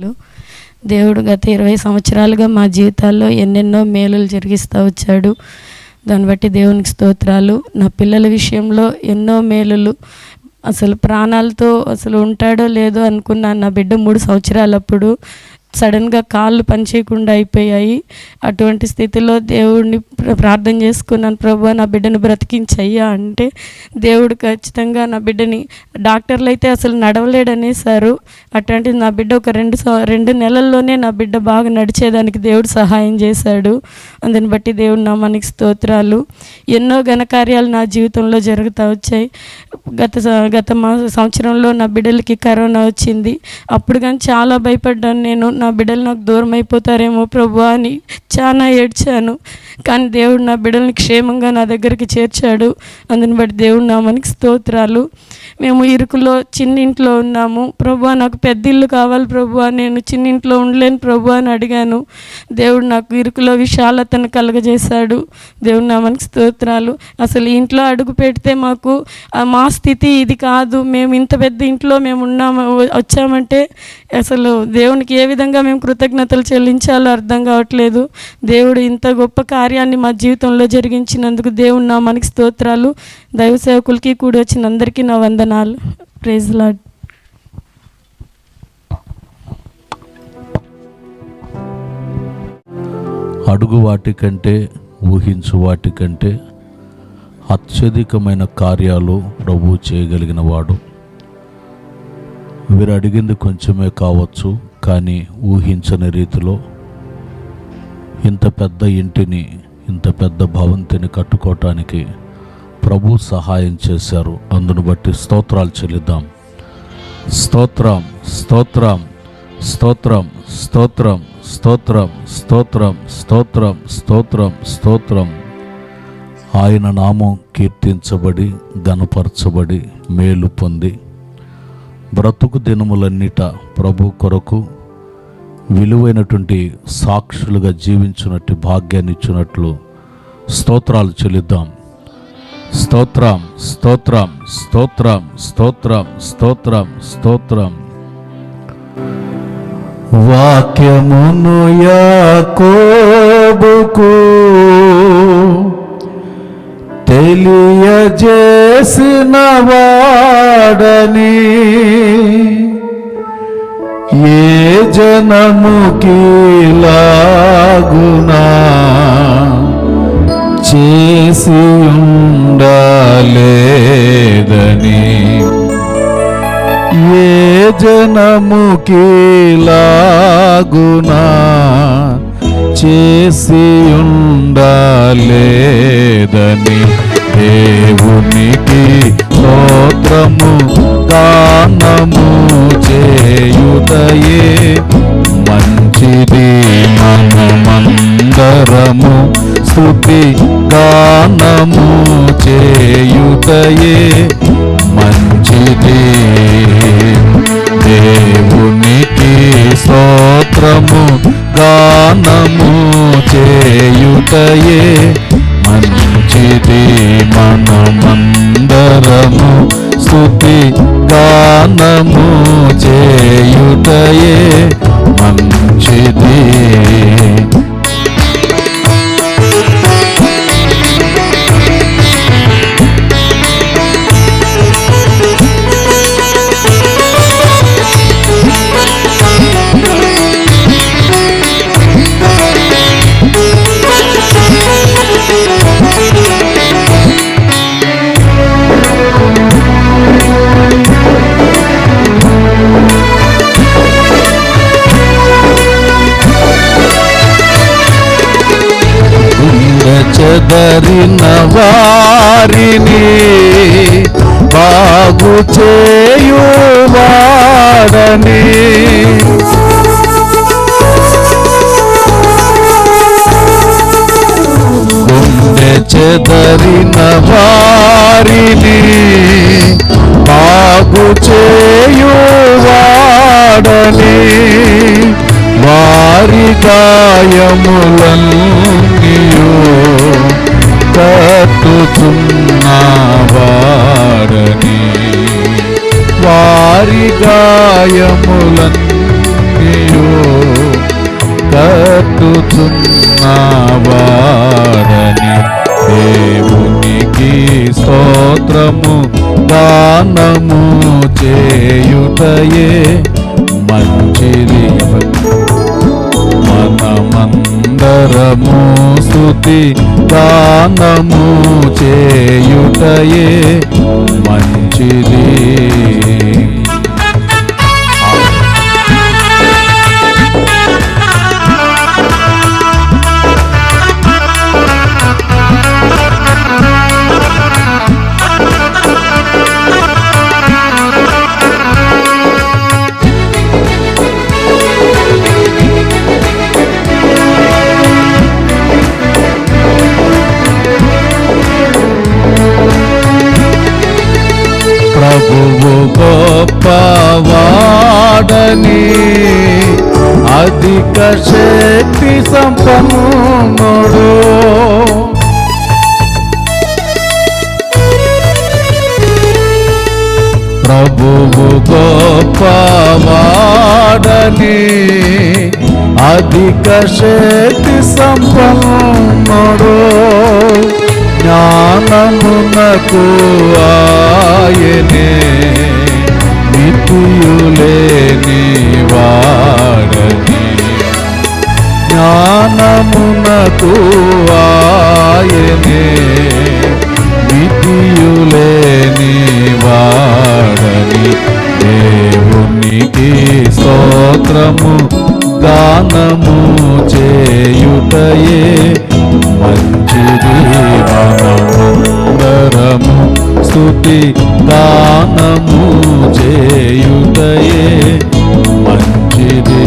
వందనాలు. దేవుడు గత 20 సంవత్సరాలుగా మా జీవితాల్లో ఎన్నెన్నో మేలులు జరిగిస్తూ వచ్చాడు. దాన్ని బట్టి దేవునికి స్తోత్రాలు. నా పిల్లల విషయంలో ఎన్నో మేలులు, అసలు ప్రాణాలతో అసలు ఉంటాడో లేదో అనుకున్నాను. నా బిడ్డ 3 సంవత్సరాలప్పుడు సడన్గా కాళ్ళు పనిచేయకుండా అయిపోయాయి. అటువంటి స్థితిలో దేవుడిని ప్రార్థన చేసుకున్నాను, ప్రభువా నా బిడ్డను బ్రతికించయ్యా అంటే దేవుడు ఖచ్చితంగా నా బిడ్డని, డాక్టర్లు అయితే అసలు నడవలేడనేసారు. అటువంటిది నా బిడ్డ ఒక 2 నెలల్లోనే నా బిడ్డ బాగా నడిచేదానికి దేవుడు సహాయం చేశాడు. అందుని బట్టి దేవుడు నామానికి స్తోత్రాలు. ఎన్నో ఘనకార్యాలు నా జీవితంలో జరుగుతూ వచ్చాయి. గత సంవత్సరంలో నా బిడ్డలకి కరోనా వచ్చింది. అప్పుడు కానీ చాలా భయపడ్డాను. నేను నా బిడ్డలు నాకు దూరం అయిపోతారేమో ప్రభువా అని చాలా ఏడ్చాను. కానీ దేవుడు నా బిడ్డల్ని క్షేమంగా నా దగ్గరికి చేర్చాడు. అందుని బట్టి దేవుడు నామానికి స్తోత్రాలు. మేము ఇరుకులో చిన్నింట్లో ఉన్నాము. ప్రభువా నాకు పెద్ద ఇల్లు కావాలి ప్రభువా, నేను చిన్నింట్లో ఉండలేను ప్రభువా అని అడిగాను. దేవుడు నాకు ఇరుకులో విశాలతను కలుగజేశాడు. దేవుడు నామానికి స్తోత్రాలు. అసలు ఇంట్లో అడుగు పెడితే మాకు మా స్థితి ఇది కాదు, మేము ఇంత పెద్ద ఇంట్లో మేము వచ్చామంటే అసలు దేవునికి ఏ విధంగా మేము కృతజ్ఞతలు చెల్లించాలో అర్థం కావట్లేదు. దేవుడు ఇంత గొప్ప కార్యాన్ని మా జీవితంలో జరిగించినందుకు దేవుడు నామానికి స్తోత్రాలు. దైవ సేవకులకి కూడి వచ్చిన అందరికీ నా వందనాలు. Praise Lord. అడుగు వాటికంటే ఊహించు వాటికంటే అత్యధికమైన కార్యాలు ప్రభువు చేయగలిగిన వాడు. వీరు అడిగింది కొంచెమే కావచ్చు, కానీ ఊహించని రీతిలో ఇంత పెద్ద ఇంటిని, ఇంత పెద్ద భవంతిని కట్టుకోవటానికి ప్రభు సహాయం చేశారు. అందును బట్టి స్తోత్రాలు చెల్లిద్దాం. స్తోత్రం, స్తోత్రం, స్తోత్రం, స్తోత్రం, స్తోత్రం, స్తోత్రం, స్తోత్రం, స్తోత్రం, స్తోత్రం. ఆయన నామం కీర్తించబడి ఘనపరచబడి మేలు పొంది బ్రతుకు దినములన్నిట ప్రభు కొరకు విలువైనటువంటి సాక్షులుగా జీవించినట్టు భాగ్యాన్ని ఇచ్చినట్లు స్తోత్రాలు చెల్లిద్దాం. స్తోత్రం, స్తోత్రం, స్తోత్రం, స్తోత్రం, స్తోత్రం, స్తోత్రం. వాక్యమును యాకోబుకు తెలియజేసిన వాడని ఏ జనముకి లాగునా చేసి ఉండలేదని, ఏ జనముకి లాగునా చేసి ఉండలేదని దేవునికి స్తోత్రము గానము చేయుటయే మంచిది. మనమందరము స్తుతి గానము చేయుటయే మంచిది. దేవునికి స్తోత్రము గానము చేయుటయే మంచిది. మనమందరము స్తుతి గానము చేయుటయే మంచిది. చెదరిన వారిని బాగు చేయువాడని, గుండె చెదరిన వారిని బాగు చేయువాడని, వారి గాయములన్నీయు కట్టుచున్నవాడని, వారి గాయములన్నీయు చేయుచున్నవారని దేవునికి స్తోత్రము గానము చేయుటయే మంచిది. మనమందరము స్తుతి గానము చేయుటయే మంచిది. ప్రభువు గొప్పవాడని అధిక శక్తి సంపన్నుడు. ప్రభువు గొప్పవాడని అధిక శక్తి సంపన్నుడు. జ్ఞానమునకు ఆయనే మితియులేని వాడని. జ్ఞానమునకు ఆయనే మితియులేని వాడని. దేవునికి స్తోత్రము గానము చేయుటయే మంచిది. మనమందరము స్తుతి గానము చేయుటయే మంచిది.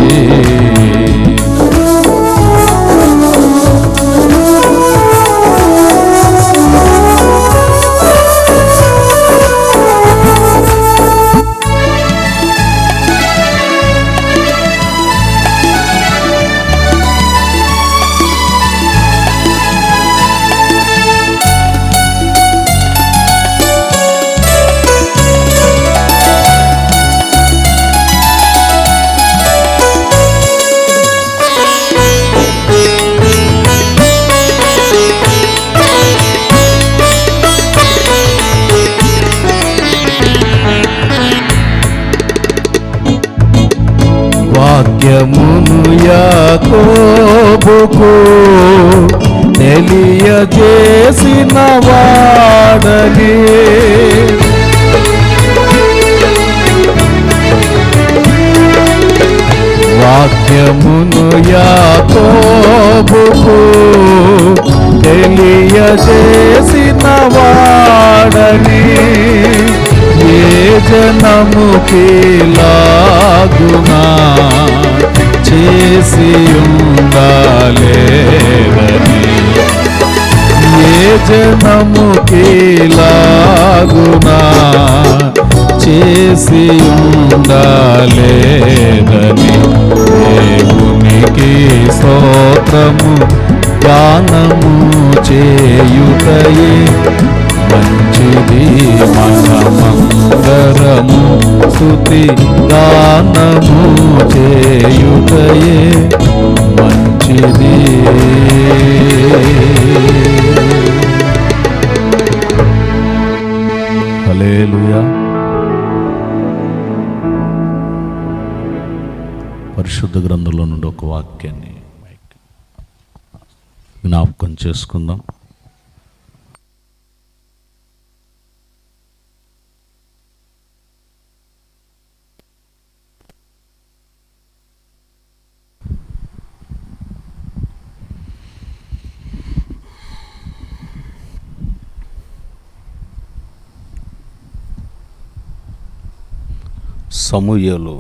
వాక్యమును యాకోబుకు తెలియజేసిన వాడని. వాక్యమును యాకోబుకు తెలియజేసిన వాడని. ఏ జనముకి లాగునా చేసి ఉండాలేదని. ఏ జనముకి లాగునా చేసి ఉండాలేదని. దేవునికి స్తోత్రము గానము చేయుటయే మంచిది. మనమందరము స్తుతి గానము చేయుటయే మంచిది. హల్లెలూయా. పరిశుద్ధ గ్రంథంలో నుండి ఒక వాక్యాన్ని జ్ఞాపకం చేసుకుందాం. సమూయేలు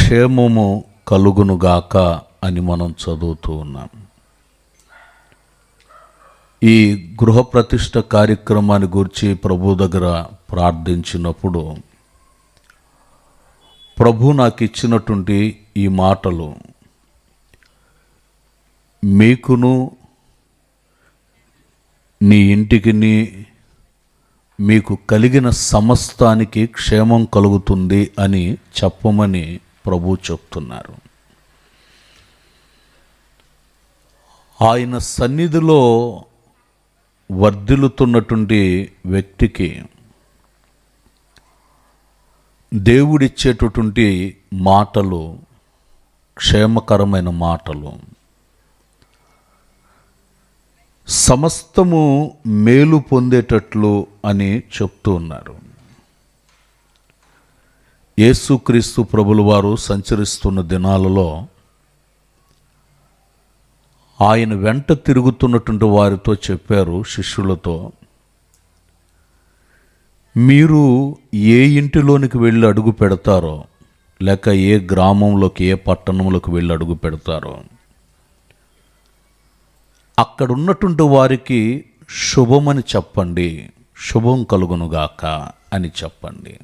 క్షేమము కలుగునుగాక అని మనం చదువుతూ ఉన్నాం. ఈ గృహప్రతిష్ఠ కార్యక్రమాన్ని గురించి ప్రభు దగ్గర ప్రార్థించినప్పుడు ప్రభు నాకు ఇచ్చినటువంటి ఈ మాటలు మీకును నీ ఇంటికి మీకు కలిగిన సమస్తానికి క్షేమం కలుగుతుంది అని చెప్పమని ప్రభు చెప్తున్నారు. ఆయన సన్నిధిలో వర్ధిల్లుతున్నటువంటి వ్యక్తికి దేవుడిచ్చేటటువంటి మాటలు క్షేమకరమైన మాటలు, సమస్తము మేలు పొందేటట్లు అని చెప్తూ ఉన్నారు. యేసుక్రీస్తు ప్రభుల వారు సంచరిస్తున్న దినాలలో ఆయన వెంట తిరుగుతున్నటువంటి వారితో చెప్పారు, శిష్యులతో, మీరు ఏ ఇంటిలోనికి వెళ్ళి అడుగు పెడతారో, లేక ఏ గ్రామంలోకి ఏ పట్టణంలోకి వెళ్ళి అడుగు పెడతారో, అక్కడ ఉన్నటువంటి వారికి శుభమని చెప్పండి, శుభం కలుగునుగాక అని చెప్పండి.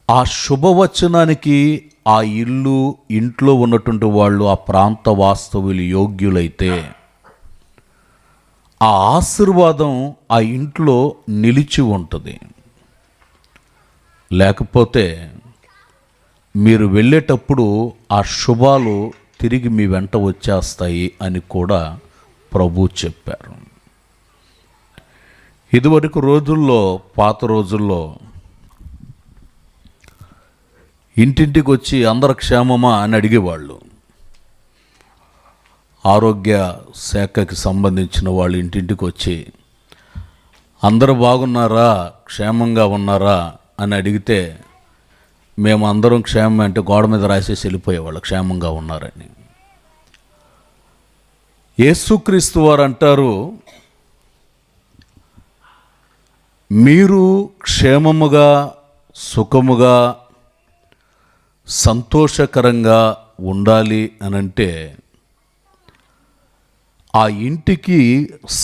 ఆ శుభవచనానికి ఆ ఇంట్లో ఉన్నటువంటి వాళ్ళు, ఆ ప్రాంత వాస్తవులు యోగ్యులైతే ఆ ఆశీర్వాదం ఆ ఇంట్లో నిలిచి ఉంటుంది. లేకపోతే మీరు వెళ్ళేటప్పుడు ఆ శుభాలు తిరిగి మీ వెంట వచ్చేస్తాయి అని కూడా ప్రభు చెప్పారు. ఇదివరకు రోజుల్లో, పాత రోజుల్లో ఇంటింటికి వచ్చి అందరు క్షేమమా అని అడిగేవాళ్ళు. ఆరోగ్య శాఖకి సంబంధించిన వాళ్ళు ఇంటింటికి వచ్చి అందరూ బాగున్నారా, క్షేమంగా ఉన్నారా అని అడిగితే మేము అందరం క్షేమం అంటే గోడ మీద రాసేసి వెళ్ళిపోయేవాళ్ళు క్షేమంగా ఉన్నారని. యేసుక్రీస్తు వారు అంటారు, మీరు క్షేమముగా సుఖముగా సంతోషకరంగా ఉండాలి అనంటే ఆ ఇంటికి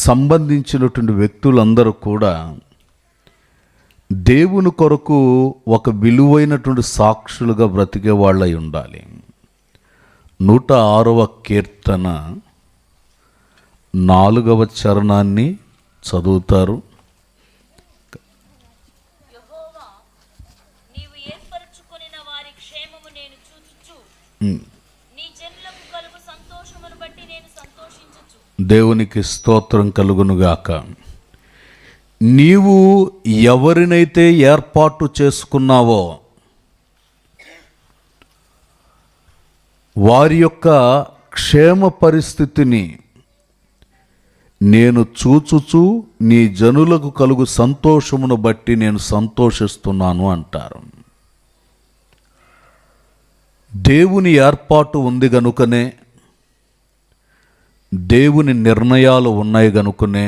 సంబంధించినటువంటి వ్యక్తులందరూ కూడా దేవుని కొరకు ఒక విలువైనటువంటి సాక్షులుగా బ్రతికే వాళ్ళై ఉండాలి. 106వ కీర్తన 4వ చరణాన్ని చదువుతారు. దేవునికి స్తోత్రం కలుగునుగాక. నీవు ఎవరినైతే ఏర్పాటు చేసుకున్నావో వారి యొక్క క్షేమ పరిస్థితిని నేను చూచుచు నీ జనులకు కలుగు సంతోషమును బట్టి నేను సంతోషిస్తున్నాను అంటారు. దేవుని ఏర్పాటు ఉంది గనుకనే, దేవుని నిర్ణయాలు ఉన్నాయి గనుకనే,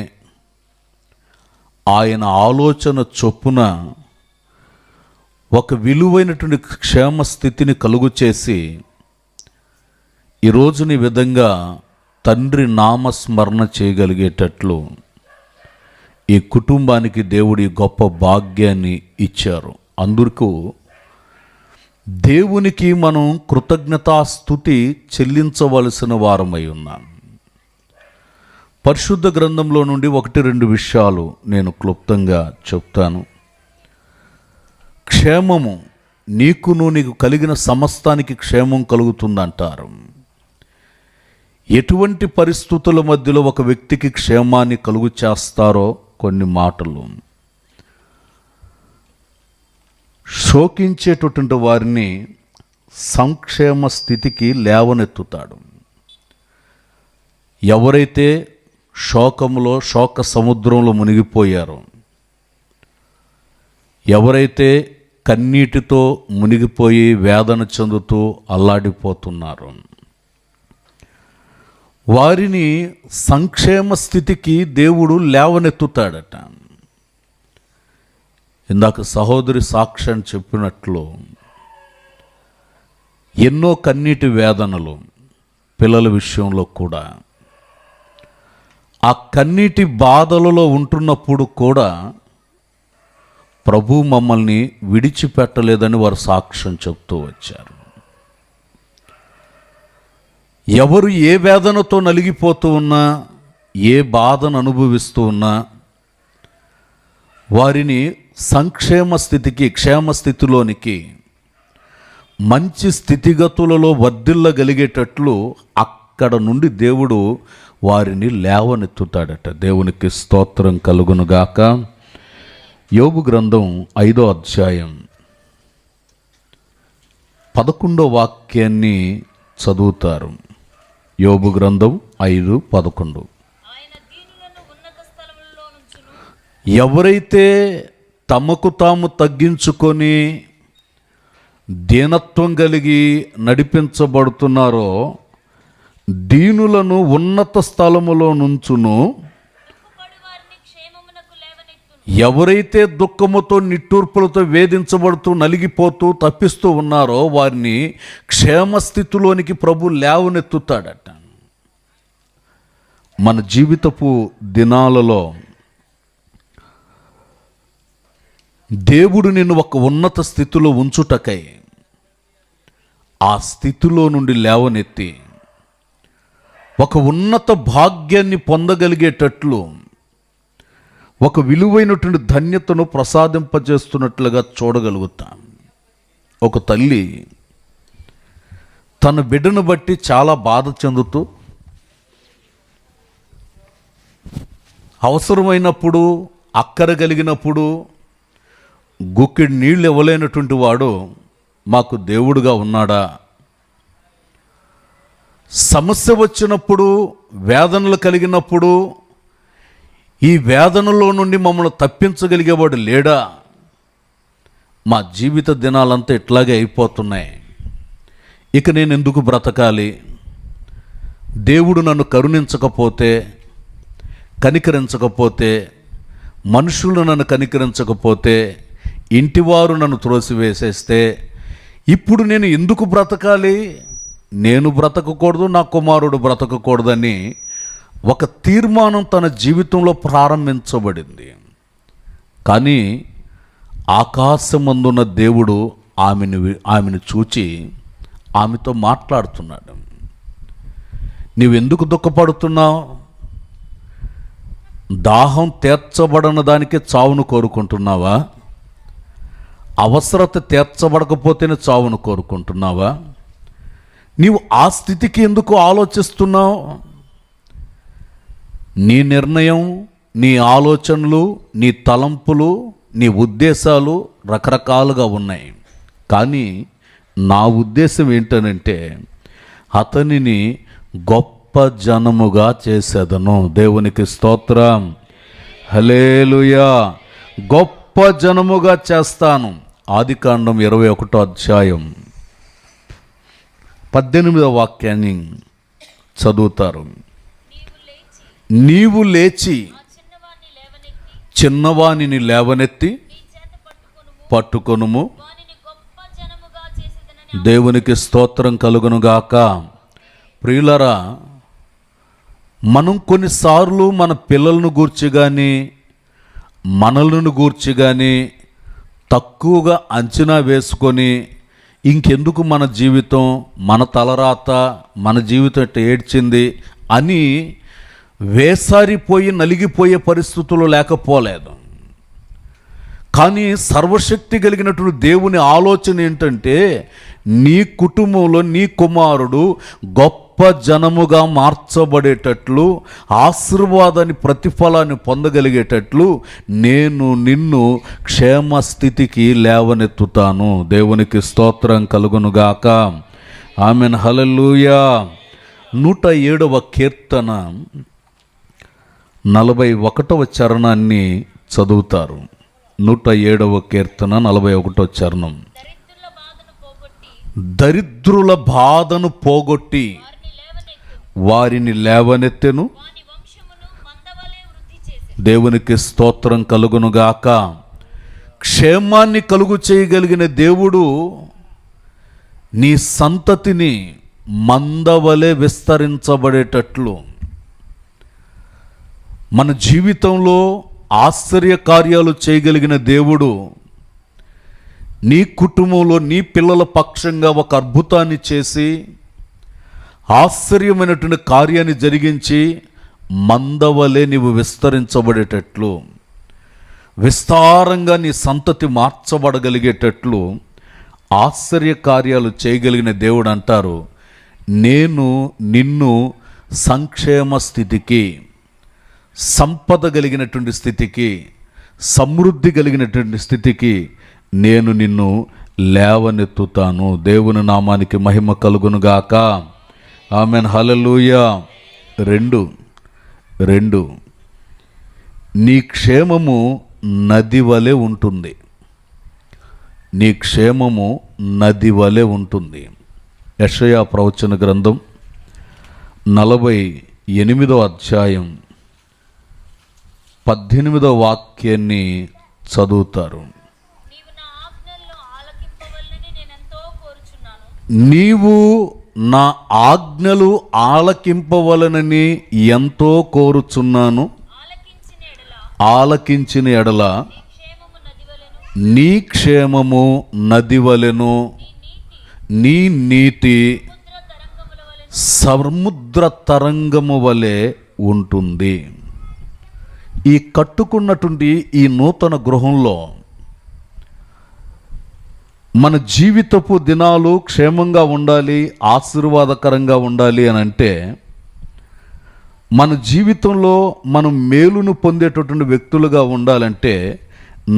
ఆయన ఆలోచన చొప్పున ఒక విలువైనటువంటి క్షేమ స్థితిని కలుగు చేసి ఈరోజుని విధంగా తండ్రి నామస్మరణ చేయగలిగేటట్లు ఈ కుటుంబానికి దేవుడి గొప్ప భాగ్యాన్ని ఇచ్చారు. అందుకు దేవునికి మనం కృతజ్ఞతాస్తుతి చెల్లించవలసిన వారమై ఉన్నాం. పరిశుద్ధ గ్రంథంలో నుండి 1-2 విషయాలు నేను క్లుప్తంగా చెప్తాను. క్షేమము, నీకు కలిగిన సమస్తానికి క్షేమం కలుగుతుందంటారు. ఎటువంటి పరిస్థితుల మధ్యలో ఒక వ్యక్తికి క్షేమాన్ని కలుగు చేస్తారో కొన్ని మాటలు. శోకించేటటువంటి వారిని సంక్షేమ స్థితికి లేవనెత్తుతాడు. ఎవరైతే శోకములో, శోక సముద్రంలో మునిగిపోయారో, ఎవరైతే కన్నీటితో మునిగిపోయి వేదన చెందుతూ అల్లాడిపోతున్నారో వారిని సంక్షేమ స్థితికి దేవుడు లేవనెత్తుతాడట. ఇందాక సహోదరి సాక్ష్యం చెప్పినట్లు ఎన్నో కన్నీటి వేదనలు పిల్లల విషయంలో కూడా, ఆ కన్నీటి బాధలలో ఉంటున్నప్పుడు కూడా ప్రభు మమ్మల్ని విడిచిపెట్టలేదని వారు సాక్ష్యం చెప్తూ వచ్చారు. ఎవరు ఏ వేదనతో నలిగిపోతూ ఉన్నా, ఏ బాధను అనుభవిస్తూ ఉన్నా వారిని సంక్షేమ స్థితికి, క్షేమస్థితిలోనికి, మంచి స్థితిగతులలో వర్ధిల్లగలిగేటట్లు అక్కడ నుండి దేవుడు వారిని లేవనెత్తుతాడట. దేవునికి స్తోత్రం కలుగునుగాక. యోబు గ్రంథం 5వ అధ్యాయం 11వ వాక్యాన్ని చదువుతారు. యోబు గ్రంథం 5:11. ఎవరైతే తమకు తాము తగ్గించుకొని దీనత్వం కలిగి నడిపించబడుతున్నారో దీనులను ఉన్నత స్థలములో నుంచును. ఎవరైతే దుఃఖముతో నిట్టూర్పులతో వేధించబడుతూ నలిగిపోతూ తప్పిస్తూ ఉన్నారో వారిని క్షేమస్థితిలోనికి ప్రభు లేవనెత్తుతాడట. మన జీవితపు దినాలలో దేవుడు నిన్ను ఒక ఉన్నత స్థితిలో ఉంచుటకై ఆ స్థితిలో నుండి లేవనెత్తి ఒక ఉన్నత భాగ్యాన్ని పొందగలిగేటట్లు, ఒక విలువైనటువంటి ధన్యతను ప్రసాదింపజేస్తున్నట్లుగా చూడగలుగుతాం. ఒక తల్లి తన బిడ్డను బట్టి చాలా బాధ చెందుతూ అవసరమైనప్పుడు, అక్కర కలిగినప్పుడు గుక్కెడి నీళ్ళు ఇవ్వలేనటువంటి వాడు మాకు దేవుడుగా ఉన్నాడా? సమస్య వచ్చినప్పుడు, వేదనలు కలిగినప్పుడు ఈ వేదనలో నుండి మమ్మల్ని తప్పించగలిగేవాడు లేడా? మా జీవిత దినాలంతా ఇట్లాగే అయిపోతున్నాయి, ఇక నేను ఎందుకు బ్రతకాలి? దేవుడు నన్ను కరుణించకపోతే, కనికరించకపోతే, మనుషులు నన్ను కనికరించకపోతే, ఇంటివారు నన్ను త్రోసివేసేస్తే ఇప్పుడు నేను ఎందుకు బ్రతకాలి? నేను బ్రతకకూడదు, నా కుమారుడు బ్రతకకూడదని ఒక తీర్మానం తన జీవితంలో ప్రారంభించబడింది. కానీ ఆకాశమందున్న దేవుడు ఆమెను చూచి ఆమెతో మాట్లాడుతున్నాడు. నీవెందుకు దుఃఖపడుతున్నావు? దాహం తీర్చబడని దానికి చావును కోరుకుంటున్నావా? అవసరత తీర్చబడకపోతేనే చావును కోరుకుంటున్నావా? నీవు ఆ స్థితికి ఎందుకు ఆలోచిస్తున్నావు? నీ నిర్ణయం, నీ ఆలోచనలు, నీ తలంపులు, నీ ఉద్దేశాలు రకరకాలుగా ఉన్నాయి. కానీ నా ఉద్దేశం ఏంటనంటే అతనిని గొప్ప జనముగా చేసేదను. దేవునికి స్తోత్రం, హల్లెలూయా. గొప్ప జనముగా చేస్తాను. ఆదికాండం 21వ అధ్యాయం 18వ వాక్యాన్ని చదువుతారు. నీవు లేచి చిన్నవానిని లేవనెత్తి పట్టుకొనుము. దేవునికి స్తోత్రం కలుగునుగాక. ప్రియులరా, మనం కొన్నిసార్లు మన పిల్లలను గూర్చి కానీ మనలను గూర్చి కానీ తక్కువగా అంచనా వేసుకొని ఇంకెందుకు మన జీవితం, మన తలరాత, మన జీవితం ఇట్ట ఏడ్చింది అని వేసారిపోయి నలిగిపోయే పరిస్థితులు లేకపోలేదు. కానీ సర్వశక్తి కలిగినటువంటి దేవుని ఆలోచన ఏంటంటే నీ కుటుంబంలో నీ కుమారుడు గొప్ప జనముగా మార్చబడేటట్లు, ఆశీర్వాదాన్ని, ప్రతిఫలాన్ని పొందగలిగేటట్లు నేను నిన్ను క్షేమస్థితికి లేవనెత్తుతాను. దేవునికి స్తోత్రం కలుగునుగాక. ఆమెన్, హల్లెలూయా. 107వ కీర్తన 41వ చరణాన్ని చదువుతారు. 107వ కీర్తన 41వ చరణం. దరిద్రుల బాధను పోగొట్టి వారిని లేవనెత్తెను. దేవునికి స్తోత్రం కలుగునుగాక. క్షేమాన్ని కలుగు చేయగలిగిన దేవుడు నీ సంతతిని మందవలె విస్తరించబడేటట్లు, మన జీవితంలో ఆశ్చర్య కార్యాలు చేయగలిగిన దేవుడు నీ కుటుంబంలో నీ పిల్లల పక్షంగా ఒక అద్భుతాన్ని చేసి ఆశ్చర్యమైనటువంటి కార్యాన్ని జరిగించి మందవలే నీవు విస్తరించబడేటట్లు, విస్తారంగా నీ సంతతి మార్చబడగలిగేటట్లు ఆశ్చర్య కార్యాలు చేయగలిగిన దేవుడు అంటారు, నేను నిన్ను సంక్షేమ స్థితికి, సంపద కలిగినటువంటి స్థితికి, సమృద్ధి కలిగినటువంటి స్థితికి నేను నిన్ను లేవనెత్తుతాను. దేవుని నామానికి మహిమ కలుగునుగాక. ఆమెన్. హల్లెలూయా. రెండు నీ క్షేమము నది వలె ఉంటుంది. నీ క్షేమము నది వలె ఉంటుంది. యెషయా ప్రవచన గ్రంథం 48వ అధ్యాయం 18వ వాక్యాన్ని చదువుతారు. నీవు నా ఆజ్ఞలు ఆలకింపవలనని ఎంతో కోరుచున్నాను. ఆలకించిన ఎడల నీ క్షేమము నది వలెను, నీ నీతి సముద్ర తరంగము వలె ఉంటుంది. ఈ కట్టుకున్నటువంటి ఈ నూతన గృహంలో మన జీవితపు దినాలు క్షేమంగా ఉండాలి, ఆశీర్వాదకరంగా ఉండాలి అని అంటే, మన జీవితంలో మనం మేలును పొందేటటువంటి వ్యక్తులుగా ఉండాలంటే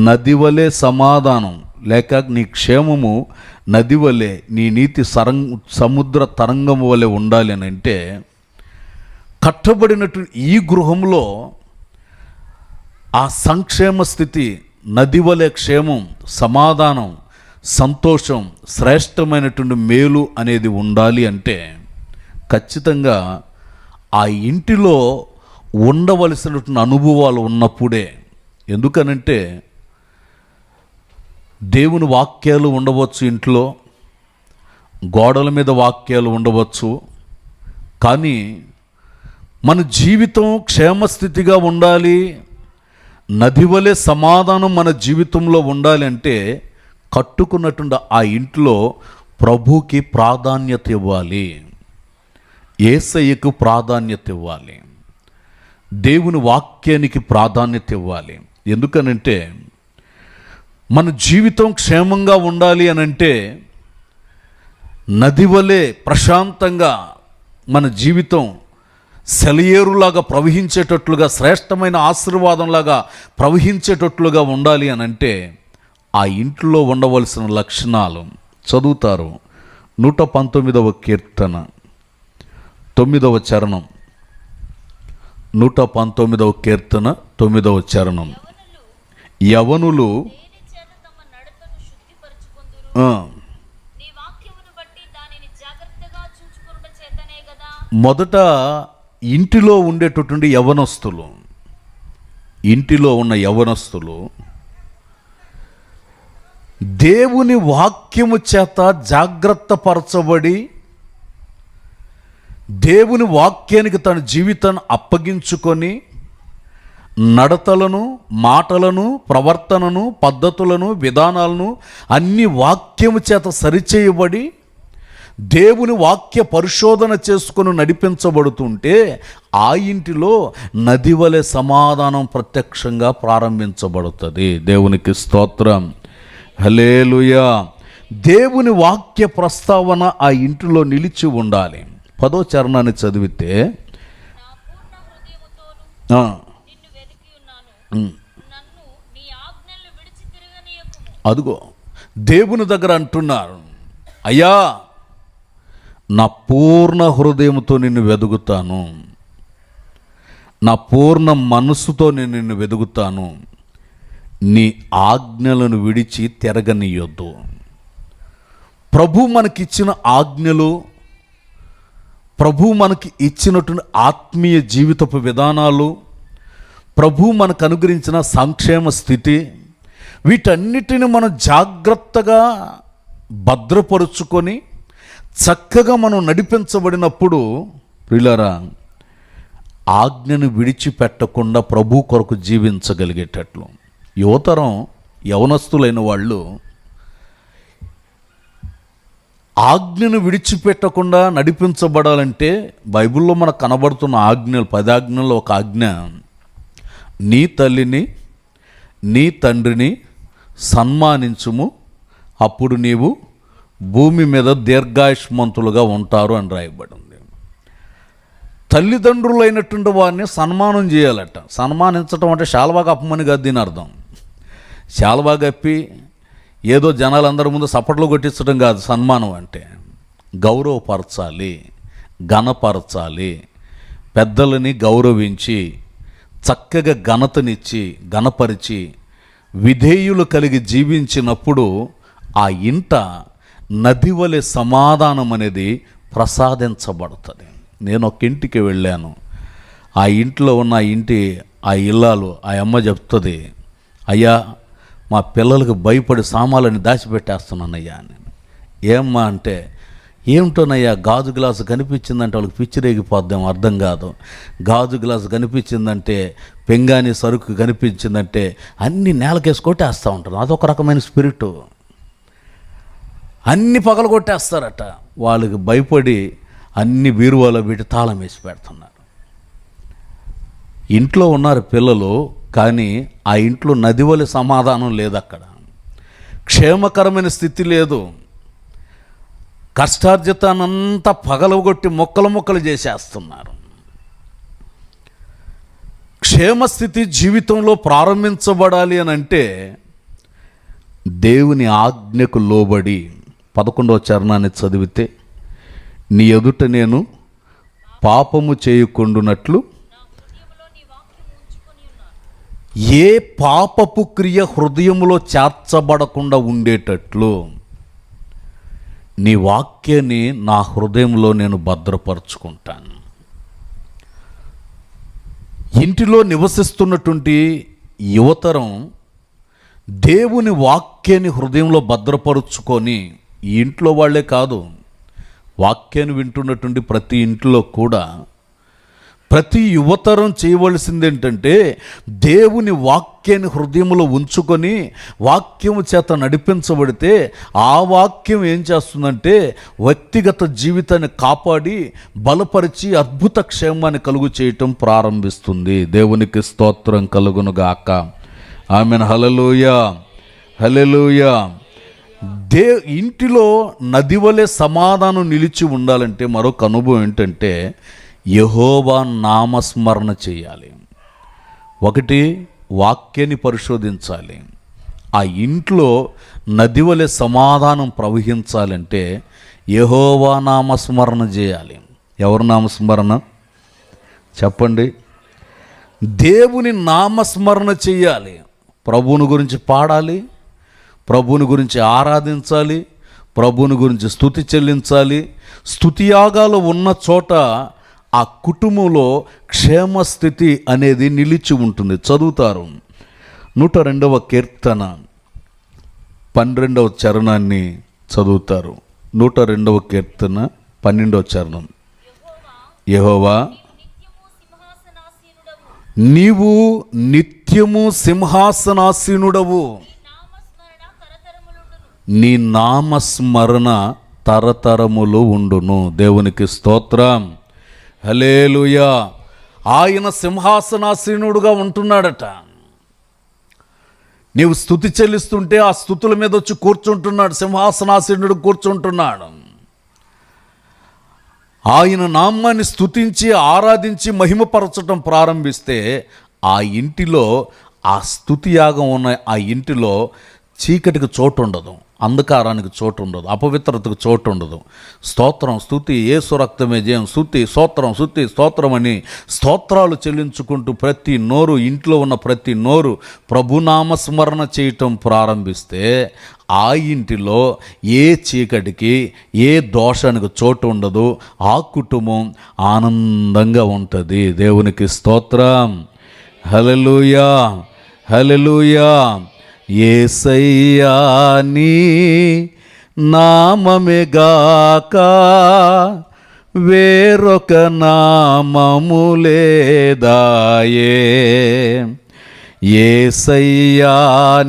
నది వలె సమాధానం లేక నీ క్షేమము నది వలె, నీ నీతి సముద్ర తరంగము వలె ఉండాలి అని అంటే, కట్టబడినటువంటి ఈ గృహంలో ఆ సంక్షేమ స్థితి, నది వలె క్షేమం, సమాధానం, సంతోషం, శ్రేష్టమైనటువంటి మేలు అనేది ఉండాలి అంటే ఖచ్చితంగా ఆ ఇంటిలో ఉండవలసినటువంటి అనుభవాలు ఉన్నప్పుడే. ఎందుకనంటే దేవుని వాక్యాలు ఉండవచ్చు, ఇంట్లో గోడల మీద వాక్యాలు ఉండవచ్చు, కానీ మన జీవితం క్షేమస్థితిగా ఉండాలి, నది వలె సమాధానం మన జీవితంలో ఉండాలి అంటే కట్టుకున్నటువంటి ఆ ఇంట్లో ప్రభుకి ప్రాధాన్యత ఇవ్వాలి, యేసయ్యకు ప్రాధాన్యత ఇవ్వాలి, దేవుని వాక్యానికి ప్రాధాన్యత ఇవ్వాలి. ఎందుకనంటే మన జీవితం క్షేమంగా ఉండాలి అనంటే నది వలె ప్రశాంతంగా మన జీవితం సెలయేరులాగా ప్రవహించేటట్లుగా, శ్రేష్టమైన ఆశీర్వాదంలాగా ప్రవహించేటట్లుగా ఉండాలి అనంటే ఆ ఇంట్లో ఉండవలసిన లక్షణాలు చదువుతారు. 119వ కీర్తన 9వ చరణం. 119వ కీర్తన 9వ చరణం. యవనులు మొదట ఇంటిలో ఉండేటటువంటి యవనస్తులు, ఇంటిలో ఉన్న యవనస్తులు దేవుని వాక్యము చేత జాగ్రత్త పరచబడి దేవుని వాక్యానికి తన జీవితాన్ని అప్పగించుకొని నడతలను, మాటలను, ప్రవర్తనను, పద్ధతులను, విధానాలను అన్ని వాక్యము చేత సరిచేయబడి దేవుని వాక్య పరిశోధన చేసుకొని నడిపించబడుతుంటే ఆ ఇంటిలో నది వలె సమాధానం ప్రత్యక్షంగా ప్రారంభించబడుతుంది. దేవునికి స్తోత్రం. హల్లెలూయా. దేవుని వాక్య ప్రస్తావన ఆ ఇంటిలో నిలిచి ఉండాలి. 10వ చరణాన్ని చదివితే అదుగో దేవుని దగ్గర అంటున్నారు, అయ్యా నా పూర్ణ హృదయంతో నిన్ను వెదుగుతాను, నా పూర్ణ మనస్సుతో నేను నిన్ను వెదుగుతాను, నీ ఆజ్ఞలను విడిచి తిరగనీయొద్దు. ప్రభు మనకిచ్చిన ఆజ్ఞలు, ప్రభు మనకి ఇచ్చినటువంటి ఆత్మీయ జీవితపు విధానాలు, ప్రభు మనకు అనుగ్రహించిన సంక్షేమ స్థితి, వీటన్నిటిని మనం జాగ్రత్తగా భద్రపరుచుకొని చక్కగా మనం నడిపించబడినప్పుడు ప్రియులారా, ఆజ్ఞను విడిచిపెట్టకుండా ప్రభు కొరకు జీవించగలిగేటట్లు యువతరం యవనస్తులైన వాళ్ళు ఆజ్ఞను విడిచిపెట్టకుండా నడిపించబడాలంటే బైబిల్లో మనకు కనబడుతున్న ఆజ్ఞలు 10 ఆజ్ఞల్లో ఒక ఆజ్ఞ, నీ తల్లిని నీ తండ్రిని సన్మానించుము, అప్పుడు నీవు భూమి మీద దీర్ఘాయుష్మంతులుగా ఉంటారు అని రాయబడింది. తల్లిదండ్రులైనటువంటి వారిని సన్మానం చేయాలట. సన్మానించటం అంటే శాలువా కప్పమని కాదు దీని అర్థం. శాలువా కప్పి ఏదో జనాలందరి ముందు సపట్లు కొట్టించడం కాదు. సన్మానం అంటే గౌరవపరచాలి, ఘనపరచాలి, పెద్దలని గౌరవించి చక్కగా ఘనతనిచ్చి ఘనపరిచి విధేయులు కలిగి జీవించినప్పుడు ఆ ఇంట నది వలె సమాధానం అనేది ప్రసాదించబడుతుంది. నేను ఒక ఇంటికి వెళ్ళాను. ఆ ఇంట్లో ఉన్న ఆ ఇల్లాలు ఆ అమ్మ చెప్తుంది, అయ్యా మా పిల్లలకు భయపడి సామాన్లని దాచిపెట్టేస్తున్నానయ్యా అని. ఏమ్మా అంటే, ఏమిటోనయ్యా గాజు గ్లాసు కనిపించిందంటే వాళ్ళకి పిచ్చిరేగిపోద్దాం, అర్థం కాదు. గాజు గ్లాసు కనిపించిందంటే, పెంగాని సరుకు కనిపించిందంటే అన్ని నేలకేసి కొట్టేస్తూ ఉంటారు. అదొక రకమైన స్పిరిట్. అన్ని పగలు కొట్టేస్తారట. వాళ్ళకి భయపడి అన్ని బీరువాలో పెట్టి తాళం వేసి పెడుతున్నారు. ఇంట్లో ఉన్నారు పిల్లలు, కానీ ఆ ఇంట్లో నది వలె సమాధానం లేదు. అక్కడ క్షేమకరమైన స్థితి లేదు. కష్టార్జితానంతా పగలగొట్టి ముక్కలు చేసేస్తున్నారు. క్షేమస్థితి జీవితంలో ప్రారంభించబడాలి అని అంటే దేవుని ఆజ్ఞకు లోబడి 11వ చరణాన్ని చదివితే, నీ ఎదుట నేను పాపము చేయకుండునట్లు ఏ పాపపు క్రియ హృదయములో చేర్చబడకుండా ఉండేటట్లు నీ వాక్యాన్ని నా హృదయంలో నేను భద్రపరుచుకుంటాను. ఇంటిలో నివసిస్తున్నటువంటి యువతరం దేవుని వాక్యాన్ని హృదయంలో భద్రపరుచుకొని, ఈ ఇంట్లో వాళ్ళే కాదు, వాక్యాన్ని వింటున్నటువంటి ప్రతి ఇంట్లో కూడా ప్రతి యువతరం చేయవలసింది ఏంటంటే దేవుని వాక్యాన్ని హృదయంలో ఉంచుకొని వాక్యము చేత నడిపించబడితే ఆ వాక్యం ఏం చేస్తుందంటే వ్యక్తిగత జీవితాన్ని కాపాడి బలపరిచి అద్భుత క్షేమాన్ని కలుగు చేయటం ప్రారంభిస్తుంది. దేవునికి స్తోత్రం కలుగునుగాక. ఆమెన్. హల్లెలూయా, హల్లెలూయా. ఇంటిలో నది వలె సమాధానం నిలిచి ఉండాలంటే మరొక అనుభవం ఏంటంటే యెహోవా నామస్మరణ చేయాలి. ఒకటి, వాక్యాన్ని పరిశోధించాలి. ఆ ఇంట్లో నది వలె సమాధానం ప్రవహించాలంటే యెహోవా నామస్మరణ చేయాలి. ఎవరి నామస్మరణ చెప్పండి? దేవుని నామస్మరణ చేయాలి. ప్రభువుని గురించి పాడాలి, ప్రభువుని గురించి ఆరాధించాలి, ప్రభువుని గురించి స్తుతి చెల్లించాలి. స్తుతియాగాలు ఉన్న చోట ఆ కుటుంబంలో క్షేమస్థితి అనేది నిలిచి ఉంటుంది. చదువుతారు 102వ కీర్తన 12వ చరణాన్ని చదువుతారు. 102వ కీర్తన 12వ చరణం. యెహోవా నీవు నిత్యము సింహాసనాసీనుడవు, నీ నామస్మరణ తరతరములు ఉండును. దేవునికి స్తోత్రం. హల్లెలూయా. ఆయన సింహాసనాసీనుడుగా ఉంటున్నాడట. నీవు స్తుతి చెల్లిస్తుంటే ఆ స్తుతుల మీద వచ్చి కూర్చుంటున్నాడు. సింహాసనాసీనుడు కూర్చుంటున్నాడు. ఆయన నామాన్ని స్తుతించి ఆరాధించి మహిమపరచటం ప్రారంభిస్తే ఆ ఇంటిలో ఆ స్తుతి యాగం ఉన్న ఆ ఇంటిలో చీకటికి చోటు ఉండదు, అంధకారానికి చోటు ఉండదు, అపవిత్రతకు చోటు ఉండదు. స్తోత్రం, స్తుతి, యేసు రక్తమే జయం, స్తుతి స్తోత్రం, స్తుతి స్తోత్రం అని స్తోత్రాలు చెల్లించుకుంటూ ప్రతి నోరు, ఇంట్లో ఉన్న ప్రతి నోరు ప్రభునామస్మరణ చేయటం ప్రారంభిస్తే ఆ ఇంటిలో ఏ చీకటికి ఏ దోషానికి చోటు ఉండదు. ఆ కుటుంబం ఆనందంగా ఉంటుంది. దేవునికి స్తోత్రం. హల్లెలూయా, హల్లెలూయా. యేసయ్యా నీ నామమేగాక వేరొక నామము లేదాయే. యేసయ్యా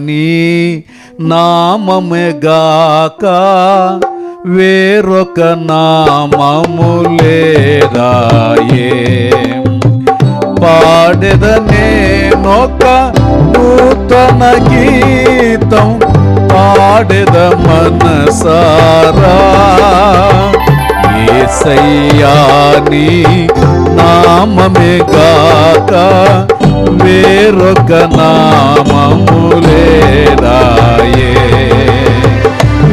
నీ నామమేగాక వేరొక నామము లేదాయే. పాడెదనేనొక నూతన గీతం పాడెద మనసారా. యేసయ్యా నీ నామమేగాక వేరొక నామము లేదాయే.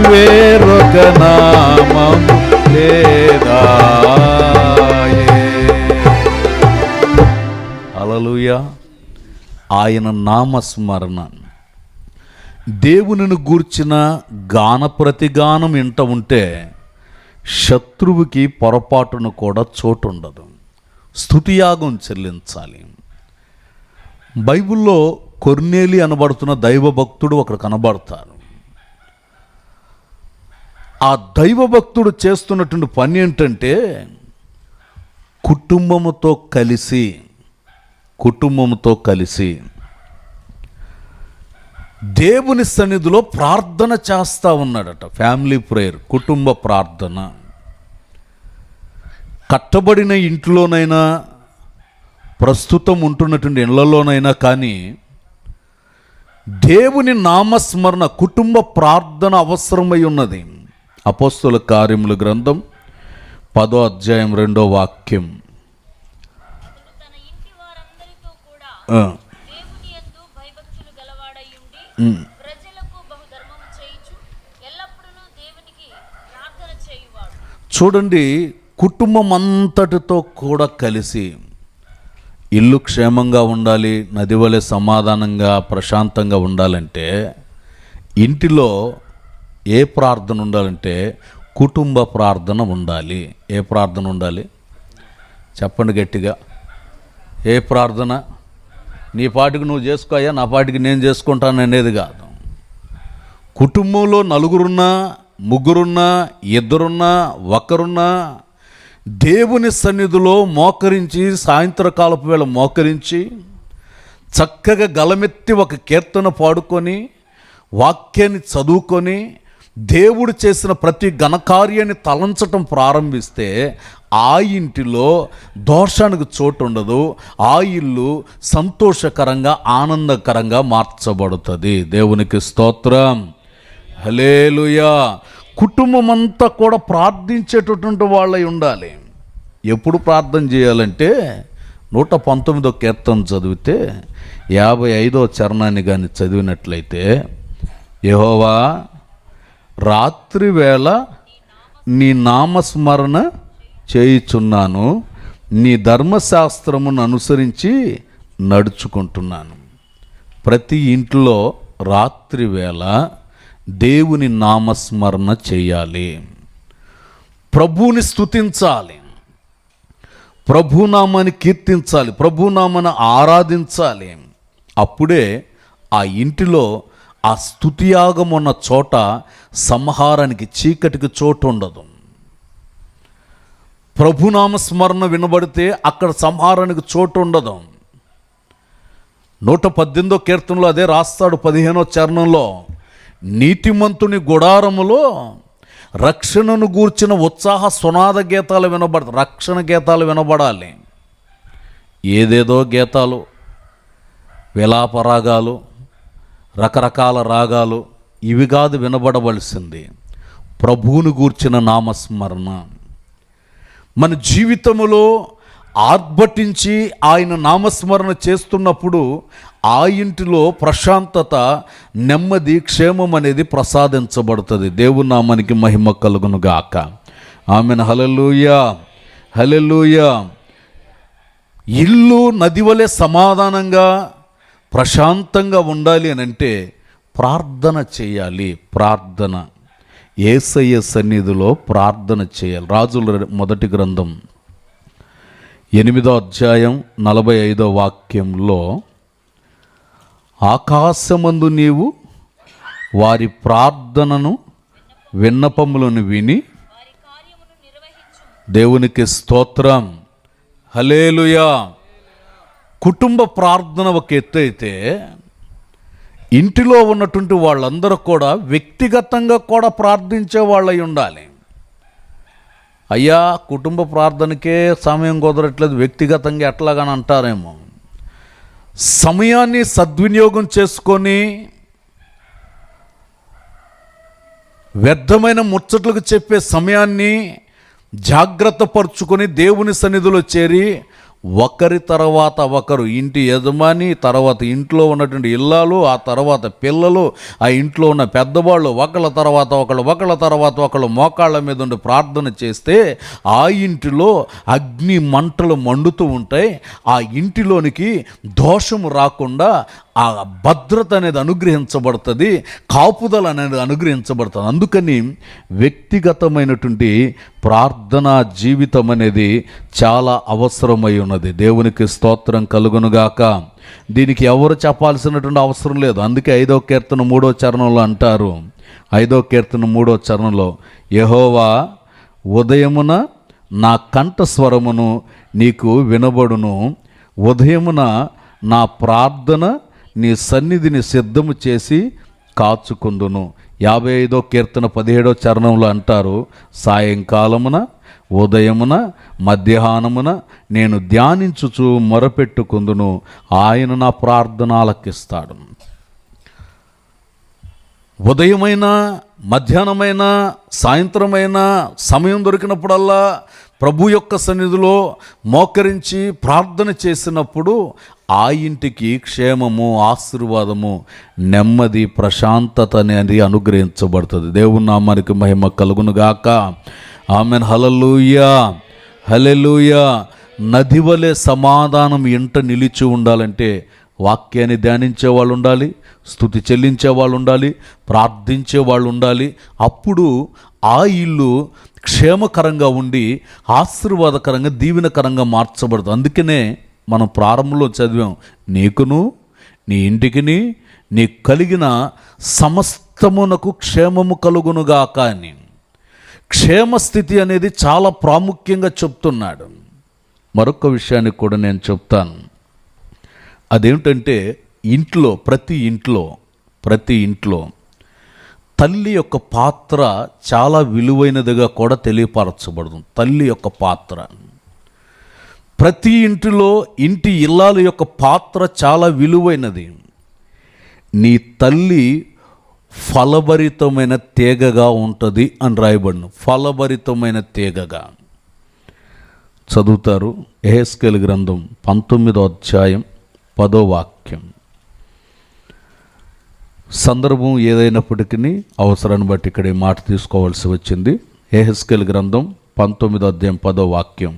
వేరొక నామము లేదాయే. హల్లెలూయా. ఆయన నామస్మరణ, దేవునిని గూర్చిన గాన ప్రతిగానం ఇంట ఉంటే శత్రువుకి పొరపాటును కూడా చోటు ఉండదు. స్తుతియాగం చెల్లించాలి. బైబిల్లో కొర్నేలి అనబడుతున్న దైవభక్తుడు ఒకడు కనబడతారు. ఆ దైవభక్తుడు చేస్తున్నటువంటి పని ఏంటంటే కుటుంబముతో కలిసి దేవుని సన్నిధిలో ప్రార్థన చేస్తూ ఉన్నాడట. ఫ్యామిలీ ప్రేయర్, కుటుంబ ప్రార్థన. కట్టబడిన ఇంట్లోనైనా ప్రస్తుతం ఉంటున్నటువంటి ఇళ్లలోనైనా కానీ దేవుని నామస్మరణ, కుటుంబ ప్రార్థన అవసరమై ఉన్నది. అపోస్తలుల కార్యముల గ్రంథం 10వ అధ్యాయం 2వ వాక్యం. చూడండి, కుటుంబం అంతటితో కూడా కలిసి ఇల్లు క్షేమంగా ఉండాలి, నది వలె సమాధానంగా ప్రశాంతంగా ఉండాలంటే ఇంటిలో ఏ ప్రార్థన ఉండాలంటే కుటుంబ ప్రార్థన ఉండాలి. ఏ ప్రార్థన ఉండాలి చెప్పండి గట్టిగా. ఏ ప్రార్థన? నీ పాటికి నువ్వు చేసుకోయా, నా పాటికి నేను చేసుకుంటాను అనేది కాదు. కుటుంబంలో నలుగురున్నా, ముగ్గురున్నా, ఇద్దరున్నా, ఒకరున్నా దేవుని సన్నిధిలో మోకరించి, సాయంత్రకాలపు వేళ మోకరించి చక్కగా గలమెత్తి ఒక కీర్తన పాడుకొని వాక్యాన్ని చదువుకొని దేవుడు చేసిన ప్రతి ఘనకార్యాన్ని తలంచటం ప్రారంభిస్తే ఆ ఇంటిలో దోషానికి చోటు ఉండదు. ఆ ఇల్లు సంతోషకరంగా, ఆనందకరంగా మార్చబడుతుంది. దేవునికి స్తోత్రం. హల్లెలూయా. కుటుంబం అంతా కూడా ప్రార్థించేటటువంటి వాళ్ళై ఉండాలి. ఎప్పుడు ప్రార్థన చేయాలంటే 119వ కీర్తన చదివితే 55వ చరణాన్ని కానీ చదివినట్లయితే, యెహోవా రాత్రి వేళ నీ నామస్మరణ చేయుచున్నాను, నీ ధర్మశాస్త్రమును అనుసరించి నడుచుకుంటున్నాను. ప్రతి ఇంట్లో రాత్రి వేళ దేవుని నామస్మరణ చేయాలి, ప్రభువుని స్తుతించాలి, ప్రభునామాన్ని కీర్తించాలి, ప్రభునామాన్ని ఆరాధించాలి. అప్పుడే ఆ ఇంటిలో ఆ స్తుతియాగం ఉన్న చోట సంహారానికి, చీకటికి చోటు ఉండదు. ప్రభునామస్మరణ వినబడితే అక్కడ సంహారానికి చోటు ఉండదు. 118వ కీర్తనలో అదే రాస్తాడు 15వ చరణంలో, నీతిమంతుని గుడారములో రక్షణను గూర్చిన ఉత్సాహ సునాద గీతాలు వినబడతాయి. రక్షణ గీతాలు వినబడాలి. ఏదేదో గీతాలు, విలాపరాగాలు, రకరకాల రాగాలు, ఇవి కాదు వినబడవలసింది. ప్రభువుని గూర్చిన నామస్మరణ మన జీవితములో ఆర్భటించి ఆయన నామస్మరణ చేస్తున్నప్పుడు ఆ ఇంటిలో ప్రశాంతత, నెమ్మది, క్షేమం అనేది ప్రసాదించబడుతుంది. దేవుని నామానికి మహిమ కలుగును గాక. ఆమెన్. హల్లెలూయా, హల్లెలూయా. ఇల్లు నది వలె సమాధానంగా, ప్రశాంతంగా ఉండాలి అని అంటే ప్రార్థన చేయాలి. ప్రార్థన, యేసయ్య సన్నిధిలో ప్రార్థన చేయాలి. రాజుల మొదటి గ్రంథం 8వ అధ్యాయం 45వ వాక్యంలో, ఆకాశమందు నీవు వారి ప్రార్థనను విన్నపములను విని దేవునికి స్తోత్రం. హల్లెలూయా. కుటుంబ ప్రార్థన ఒక ఎత్తు అయితే, ఇంటిలో ఉన్నటువంటి వాళ్ళందరూ కూడా వ్యక్తిగతంగా కూడా ప్రార్థించే వాళ్ళై ఉండాలి. అయ్యా కుటుంబ ప్రార్థనకే సమయం కుదరట్లేదు, వ్యక్తిగతంగా ఎట్లాగని అంటారేమో. సమయాన్ని సద్వినియోగం చేసుకొని వ్యర్థమైన ముచ్చట్లకు చెప్పే సమయాన్ని జాగ్రత్త పరుచుకొని దేవుని సన్నిధిలో చేరి ఒకరి తర్వాత ఒకరు, ఇంటి యజమాని తర్వాత ఇంట్లో ఉన్నటువంటి ఇల్లాలు, ఆ తర్వాత పిల్లలు, ఆ ఇంట్లో ఉన్న పెద్దవాళ్ళు ఒకళ్ళ తర్వాత ఒకళ్ళు మోకాళ్ళ మీద ఉండి ప్రార్థన చేస్తే ఆ ఇంటిలో అగ్ని మంటలు మండుతూ ఉంటాయి. ఆ ఇంటిలోనికి దోషము రాకుండా ఆ భద్రత అనేది అనుగ్రహించబడుతుంది, కాపుదల అనేది అనుగ్రహించబడుతుంది. అందుకని వ్యక్తిగతమైనటువంటి ప్రార్థనా జీవితం అనేది చాలా అవసరమై ఉన్నది. దేవునికి స్తోత్రం కలుగునుగాక. దీనికి ఎవరు చెప్పాల్సినటువంటి అవసరం లేదు. అందుకే 5వ కీర్తన 3వ చరణంలో అంటారు, 5వ కీర్తన 3వ చరణంలో, యెహోవా ఉదయమున నా కంఠస్వరమును నీకు వినబడును, ఉదయమున నా ప్రార్థన నీ సన్నిధిని సిద్ధము చేసి కాచుకుందును. 55వ కీర్తన 17వ చరణంలో అంటారు, సాయంకాలమున ఉదయమున మధ్యాహ్నమున నేను ధ్యానించుచు మొరపెట్టుకుందును, ఆయన నా ప్రార్థన ఆలకిస్తాడు. ఉదయమైనా మధ్యాహ్నమైనా సాయంత్రమైనా సమయం దొరికినప్పుడల్లా ప్రభు యొక్క సన్నిధిలో మోకరించి ప్రార్థన చేసినప్పుడు ఆ ఇంటికి క్షేమము, ఆశీర్వాదము, నెమ్మది, ప్రశాంతత అనేది అనుగ్రహించబడుతుంది. దేవుని నామానికి మహిమ కలుగునుగాక. ఆమెన్. హల్లెలూయా, హల్లెలూయా. నది వలె సమాధానం ఇంట నిలిచి ఉండాలంటే వాక్యాన్ని ధ్యానించే వాళ్ళు ఉండాలి, స్తుతి చెల్లించే వాళ్ళు ఉండాలి, ప్రార్థించే వాళ్ళు ఉండాలి. అప్పుడు ఆ ఇల్లు క్షేమకరంగా ఉండి ఆశీర్వాదకరంగా దీవెనకరంగా మార్చబడుతుంది. అందుకనే మనం ప్రారంభంలో చదివాం, నీకును నీ ఇంటికిని నీ కలిగిన సమస్తమునకు క్షేమము కలుగునుగాక అని. క్షేమస్థితి అనేది చాలా ప్రాముఖ్యంగా చెప్తున్నాడు. మరొక విషయాన్ని కూడా నేను చెప్తాను. అదేమిటంటే ఇంట్లో ప్రతి ఇంట్లో తల్లి యొక్క పాత్ర చాలా విలువైనదిగా కూడా తెలియపరచబడుతుంది. తల్లి యొక్క పాత్ర ప్రతి ఇంటిలో ఇంటి ఇల్లాల యొక్క పాత్ర చాలా విలువైనది. నీ తల్లి ఫలభరితమైన తీగగా ఉంటుంది అని రాయబడిన, ఫలభరితమైన తీగగా. చదువుతారు యెహెజ్కేలు గ్రంథం 19వ అధ్యాయం 10వ వాక్యం. సందర్భం ఏదైనప్పటికీ అవసరాన్ని బట్టి ఇక్కడ ఈ మాట తీసుకోవాల్సి వచ్చింది. యెహెజ్కేలు గ్రంథం 19వ అధ్యాయం 10వ వాక్యం.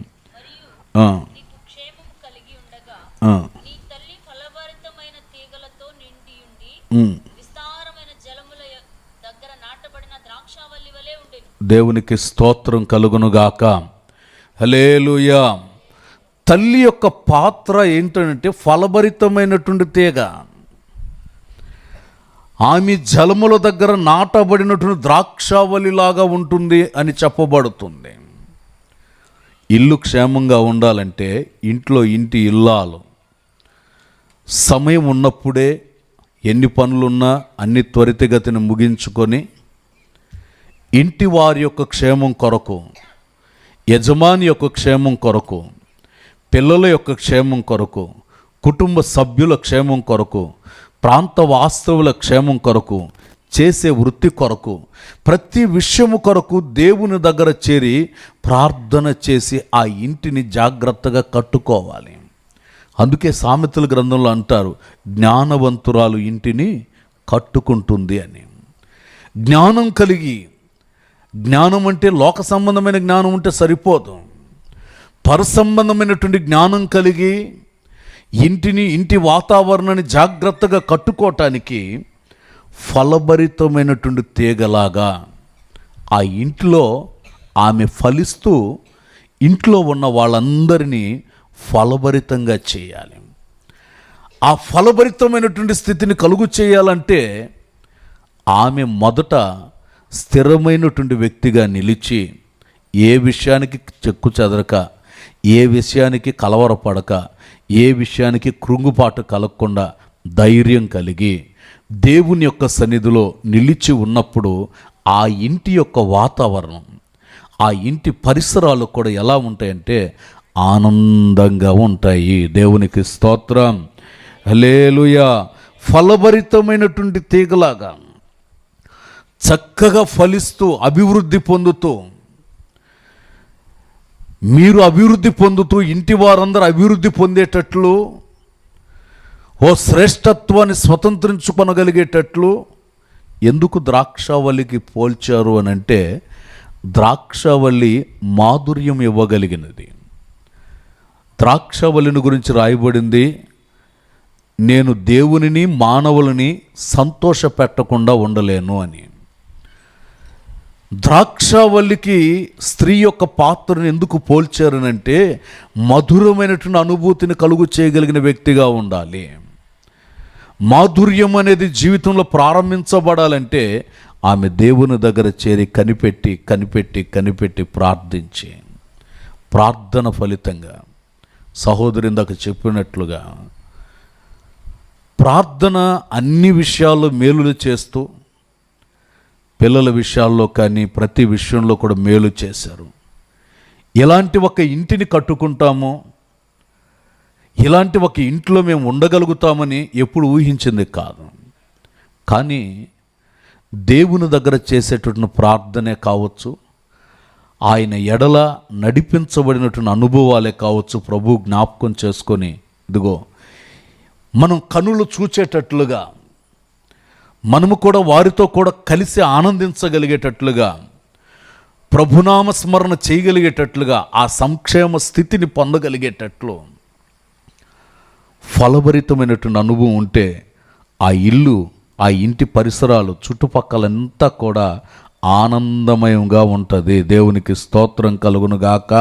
దేవునికి స్తోత్రం కలుగునుగాక. హల్లెలూయా. తల్లి యొక్క పాత్ర ఏంటంటే ఫలభరితమైనటువంటి తీగ. ఆమె జలముల దగ్గర నాటబడినటువంటి ద్రాక్షావళిలాగా ఉంటుంది అని చెప్పబడుతుంది. ఇల్లు క్షేమంగా ఉండాలంటే ఇంట్లో ఇంటి ఇల్లాలు సమయం ఉన్నప్పుడే ఎన్ని పనులున్నా అన్ని త్వరితగతిని ముగించుకొని ఇంటి వారి యొక్క క్షేమం కొరకు, యజమాని యొక్క క్షేమం కొరకు, పిల్లల యొక్క క్షేమం కొరకు, కుటుంబ సభ్యుల క్షేమం కొరకు, ప్రాంత వాస్తవుల క్షేమం కొరకు, చేసే వృత్తి కొరకు, ప్రతి విషయము కొరకు దేవుని దగ్గర చేరి ప్రార్థన చేసి ఆ ఇంటిని జాగ్రత్తగా కట్టుకోవాలి. అందుకే సామెతల గ్రంథంలో అంటారు, జ్ఞానవంతురాలు ఇంటిని కట్టుకుంటుంది అని. జ్ఞానం కలిగి, జ్ఞానం అంటే లోక సంబంధమైన జ్ఞానం ఉంటే సరిపోదు, పరసంబంధమైనటువంటి జ్ఞానం కలిగి ఇంటిని, ఇంటి వాతావరణాన్ని జాగ్రత్తగా కట్టుకోవటానికి ఫలభరితమైనటువంటి తీగలాగా ఆ ఇంట్లో ఆమె ఫలిస్తూ ఇంట్లో ఉన్న వాళ్ళందరినీ ఫలభరితంగా చేయాలి. ఆ ఫలభరితమైనటువంటి స్థితిని కలుగు చేయాలంటే ఆమె మొదట స్థిరమైనటువంటి వ్యక్తిగా నిలిచి ఏ విషయానికి చెక్కు చెదరక, ఏ విషయానికి కలవరపడక, ఏ విషయానికి కృంగుపాటు కలగకుండా ధైర్యం కలిగి దేవుని యొక్క సన్నిధిలో నిలిచి ఉన్నప్పుడు ఆ ఇంటి యొక్క వాతావరణం, ఆ ఇంటి పరిసరాలు కూడా ఎలా ఉంటాయంటే ఆనందంగా ఉంటాయి. దేవునికి స్తోత్రం, హల్లెలూయా. ఫలభరితమైనటువంటి తీగలాగా చక్కగా ఫలిస్తూ అభివృద్ధి పొందుతూ, మీరు అభివృద్ధి పొందుతూ ఇంటి వారందరూ అభివృద్ధి పొందేటట్లు, ఓ శ్రేష్టత్వాన్ని స్వతంత్రించుకొనగలిగేటట్లు ఎందుకు ద్రాక్షావల్లికి పోల్చారు అని అంటే, ద్రాక్షావల్లి మాధుర్యం ఇవ్వగలిగినది. ద్రాక్షావల్లిని గురించి రాయబడింది, నేను దేవునిని మానవులని సంతోష పెట్టకుండా ఉండలేను అని. ద్రాక్షావల్లికి స్త్రీ యొక్క పాత్రను ఎందుకు పోల్చారనంటే, మధురమైనటువంటి అనుభూతిని కలుగు చేయగలిగిన వ్యక్తిగా ఉండాలి. మాధుర్యం అనేది జీవితంలో ప్రారంభించబడాలంటే ఆమె దేవుని దగ్గర చేరి కనిపెట్టి కనిపెట్టి కనిపెట్టి ప్రార్థించి, ప్రార్థన ఫలితంగా సహోదరి ఇందాక చెప్పినట్లుగా ప్రార్థన అన్ని విషయాల్లో మేలులు చేస్తూ, పిల్లల విషయాల్లో కానీ ప్రతి విషయంలో కూడా మేలు చేశారు. ఇలాంటి ఒక ఇంటిని కట్టుకుంటాము, ఇలాంటి ఒక ఇంట్లో మేము ఉండగలుగుతామని ఎప్పుడు ఊహించింది కాదు. కానీ దేవుని దగ్గర చేసేటటువంటి ప్రార్థనే కావచ్చు, ఆయన ఎడల నడిపించబడినటువంటి అనుభవాలే కావచ్చు, ప్రభు జ్ఞాపకం చేసుకొని, ఇదిగో మనం కనులు చూచేటట్లుగా, మనము కూడా వారితో కూడా కలిసి ఆనందించగలిగేటట్లుగా, ప్రభునామ స్మరణ చేయగలిగేటట్లుగా, ఆ సంక్షేమ స్థితిని పొందగలిగేటట్లు ఫలభరితమైనటువంటి అనుభవం ఉంటే ఆ ఇల్లు, ఆ ఇంటి పరిసరాలు చుట్టుపక్కలంతా కూడా ఆనందమయంగా ఉంటుంది. దేవునికి స్తోత్రం కలుగునుగాక.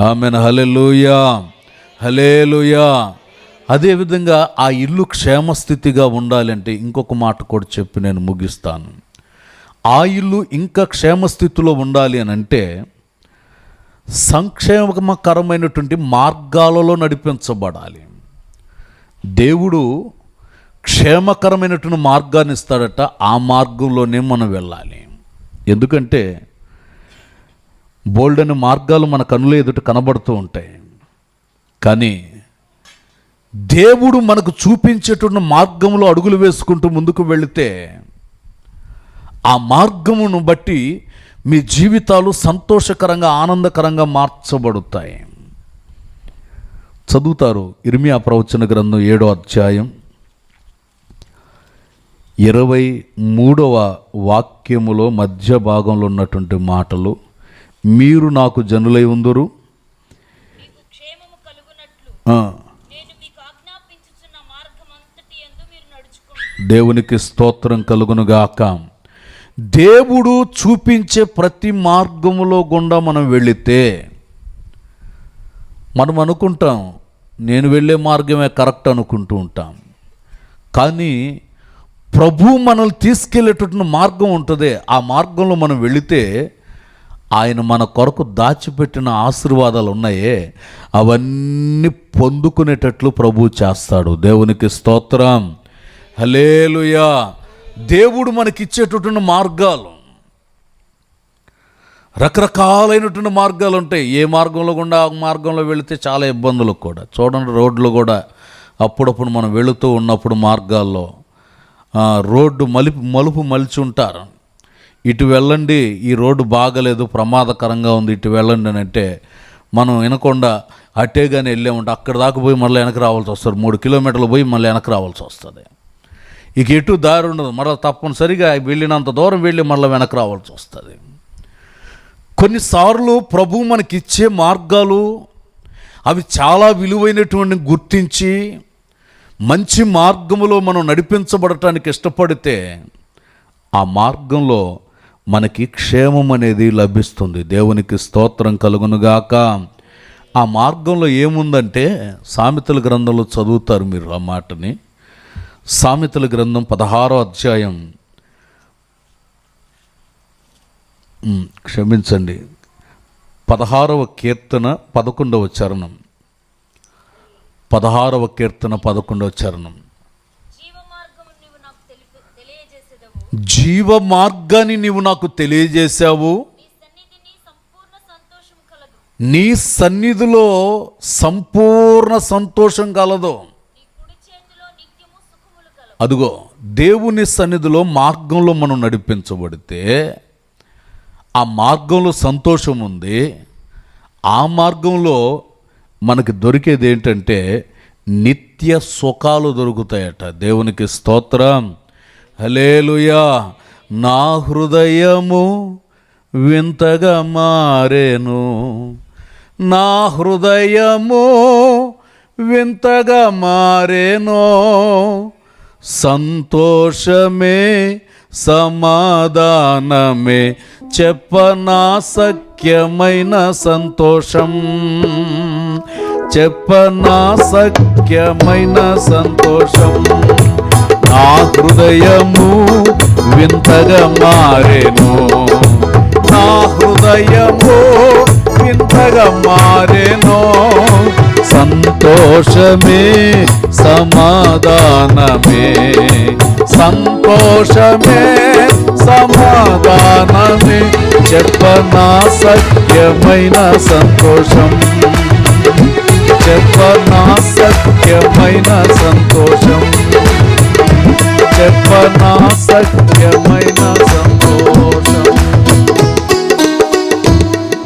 ఆమెన్. హల్లెలూయా, హల్లెలూయా. అదేవిధంగా ఆ ఇల్లు క్షేమస్థితిగా ఉండాలంటే ఇంకొక మాట కూడా చెప్పి నేను ముగిస్తాను. ఆ ఇల్లు ఇంకా క్షేమస్థితిలో ఉండాలి అని అంటే సంక్షేమకరమైనటువంటి మార్గాలలో నడిపించబడాలి. దేవుడు క్షేమకరమైనటువంటి మార్గాన్ని ఇస్తాడట, ఆ మార్గంలోనే మనం వెళ్ళాలి. ఎందుకంటే బోల్డని మార్గాలు మన కనుల ఎదుట కనబడుతూ ఉంటాయి, కానీ దేవుడు మనకు చూపించేటువంటి మార్గంలో అడుగులు వేసుకుంటూ ముందుకు వెళితే ఆ మార్గమును బట్టి మీ జీవితాలు సంతోషకరంగా ఆనందకరంగా మార్చబడతాయి. చదువుతారు ఇర్మియా ప్రవచన గ్రంథం 7వ అధ్యాయం 23వ వాక్యములో మధ్య భాగంలో ఉన్నటువంటి మాటలు, మీరు నాకు జనులై ఉందురు, దేవునికి స్తోత్రం కలుగునుగాక. దేవుడు చూపించే ప్రతి మార్గములో గుండా మనం వెళితే మనం అనుకుంటాం నేను వెళ్ళే మార్గమే కరెక్ట్ అనుకుంటూ ఉంటాం, కానీ ప్రభు మనల్ని తీసుకెళ్ళేటటువంటి మార్గం ఉంటుంది. ఆ మార్గంలో మనం వెళితే ఆయన మన కొరకు దాచిపెట్టిన ఆశీర్వాదాలు ఉన్నాయే, అవన్నీ పొందుకునేటట్లు ప్రభు చేస్తాడు. దేవునికి స్తోత్రం, హల్లెలూయా. దేవుడు మనకిచ్చేటటువంటి మార్గాలు రకరకాలైనటువంటి మార్గాలు ఉంటాయి. ఏ మార్గంలో గుండా ఆ మార్గంలో వెళితే చాలా ఇబ్బందులు కూడా. చూడండి, రోడ్లు కూడా అప్పుడప్పుడు మనం వెళుతూ ఉన్నప్పుడు మార్గాల్లో రోడ్డు మలుపు మలిచి ఉంటారు. ఇటు వెళ్ళండి, ఈ రోడ్డు బాగలేదు, ప్రమాదకరంగా ఉంది, ఇటు వెళ్ళండి అని అంటే మనం వినకుండా అట్టేగానే వెళ్ళామంటే అక్కడ దాకా పోయి మళ్ళీ వెనక్కి రావాల్సి వస్తుంది. 3 కిలోమీటర్లు పోయి మళ్ళీ వెనక్కి రావాల్సి వస్తుంది. ఇక ఎటు దారి ఉండదు, మళ్ళీ తప్పనిసరిగా వెళ్ళినంత దూరం వెళ్ళి మళ్ళీ వెనక్కి రావాల్సి వస్తుంది. కొన్నిసార్లు ప్రభు మనకిచ్చే మార్గాలు అవి చాలా విలువైనటువంటి గుర్తించి మంచి మార్గములో మనం నడిపించబడటానికి ఇష్టపడితే ఆ మార్గంలో మనకి క్షేమం అనేది లభిస్తుంది. దేవునికి స్తోత్రం కలుగునుగాక. ఆ మార్గంలో ఏముందంటే సామెతల గ్రంథంలో చదువుతారు మీరు ఆ మాటని. సామెతల గ్రంథం 16వ అధ్యాయం క్షమించండి, 16వ కీర్తన 11వ చరణం. 16వ కీర్తన 11వ చరణం. జీవ మార్గాన్ని నీవు నాకు తెలియజేశావు, నీ సన్నిధిలో సంపూర్ణ సంతోషం కలదు. అదిగో దేవుని సన్నిధిలో మార్గంలో మనం నడిపించబడితే ఆ మార్గంలో సంతోషం ఉంది. ఆ మార్గంలో మనకి దొరికేది ఏంటంటే నిత్య సుఖాలు దొరుకుతాయట. దేవునికి స్తోత్రం, హల్లెలూయా. నా హృదయము వింతగా మారేను, నా హృదయము వింతగా మారేను, సంతోషమే సమాధానమే చెప్పనా సఖ్యమైన సంతోషం, చెప్పనా సఖ్యమైన సంతోషం. నా హృదయము వింతగా మారేను, నా హృదయము వింతగా మారేను, సంతోషమే సమాధానమే, సంతోషమే సమాధానమే చెప్పనా సఖ్యమైన సంతోషం, చెప్పనా సఖ్యమైన సంతోషం, చెప్పనా సఖ్యమైన సంతోషం.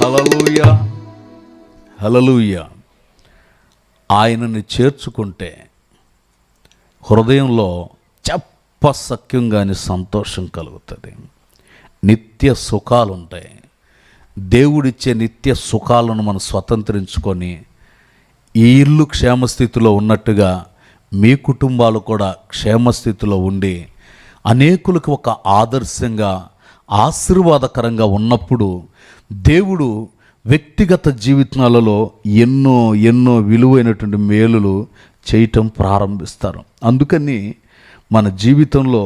హల్లెలూయా, హల్లెలూయా. ఆయనని చేర్చుకుంటే హృదయంలో చెప్పసఖ్యంగాని సంతోషం కలుగుతుంది, నిత్య సుఖాలు ఉంటాయి. దేవుడిచ్చే నిత్య సుఖాలను మనం స్వతంత్రించుకొని ఈ ఇల్లు క్షేమస్థితిలో ఉన్నట్టుగా మీ కుటుంబాలు కూడా క్షేమస్థితిలో ఉండి అనేకులకు ఒక ఆదర్శంగా ఆశీర్వాదకరంగా ఉన్నప్పుడు దేవుడు వ్యక్తిగత జీవితాలలో ఎన్నో ఎన్నో విలువైనటువంటి మేలులు చేయటం ప్రారంభిస్తారు. అందుకని మన జీవితంలో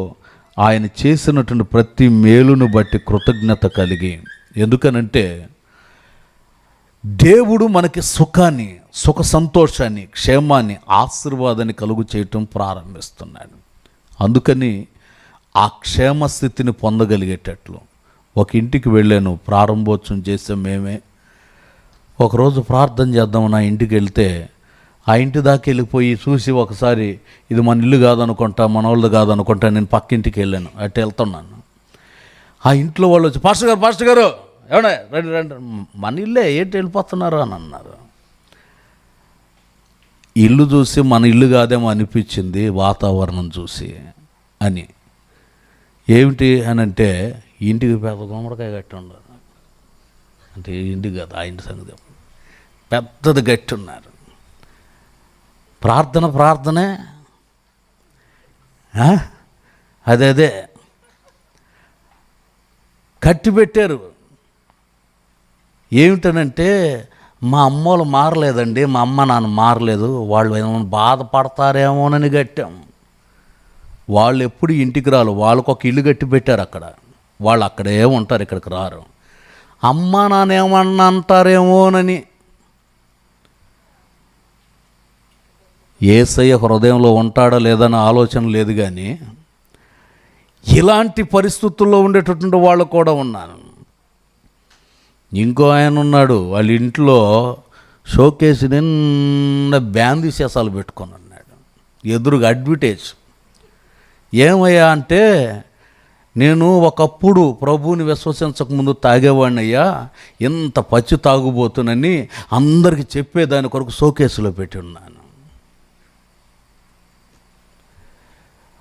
ఆయన చేసినటువంటి ప్రతి మేలును బట్టి కృతజ్ఞత కలిగి, ఎందుకనంటే దేవుడు మనకి సుఖాన్ని, సుఖ సంతోషాన్ని, క్షేమాన్ని, ఆశీర్వాదాన్ని కలుగు చేయటం ప్రారంభిస్తున్నాడు. అందుకని ఆ క్షేమస్థితిని పొందగలిగేటట్లు ఒక ఇంటికి వెళ్ళాను, ప్రారంభోత్సవం చేసాం మేమే. ఒకరోజు ప్రార్థన చేద్దాం నా ఇంటికి వెళ్తే ఆ ఇంటి దాకా వెళ్ళిపోయి చూసి ఒకసారి ఇది మన ఇల్లు కాదనుకుంటా, మన వాళ్ళది కాదనుకుంటా, నేను పక్కింటికి వెళ్ళాను. అటు వెళ్తున్నాను, ఆ ఇంట్లో వాళ్ళు వచ్చి పాస్టర్ గారు ఏమన్నా రండి రండి, మన ఇల్లే ఏంటి వెళ్ళిపోతున్నారు అని అన్నారు. ఇల్లు చూసి మన ఇల్లు కాదేమో అనిపించింది వాతావరణం చూసి అని. ఏమిటి అని అంటే ఇంటికి పెద్ద గుమ్మడికాయ కట్టి ఉండదు అంటే ఇంటికి కాదు, ఆ ఇంటి సంగతి పెద్దది గట్టి ఉన్నారు. ప్రార్థనే అదే కట్టి పెట్టారు. ఏమిటనంటే మా అమ్మోళ్ళు మారలేదండి, మా అమ్మ నాన్న మారలేదు, వాళ్ళు ఏమైనా బాధపడతారేమోనని కట్టాం. వాళ్ళు ఎప్పుడు ఇంటికి రారు, వాళ్ళకు ఒక ఇల్లు కట్టి పెట్టారు అక్కడ, వాళ్ళు అక్కడే ఉంటారు, ఇక్కడికి రారు. అమ్మ నాన్న ఏమన్నా అంటారేమోనని. యేసయ్య హృదయంలో ఉంటాడా లేదన్న ఆలోచన లేదు, కానీ ఇలాంటి పరిస్థితుల్లో ఉండేటటువంటి వాళ్ళు కూడా ఉన్నారు. ఇంకో ఆయన ఉన్నాడు, వాళ్ళ ఇంట్లో షోకేసి నిన్న బ్యాందీ సీసాలు పెట్టుకొని ఉన్నాడు, ఎదురుగా అడ్వర్టైజ్. ఏమయ్యా అంటే నేను ఒకప్పుడు ప్రభువుని విశ్వసించకముందు తాగేవాడిని అయ్యా, ఇంత పచ్చి తాగుబోతునని అందరికీ చెప్పేదాని కొరకు షోకేసులో పెట్టి ఉన్నాను.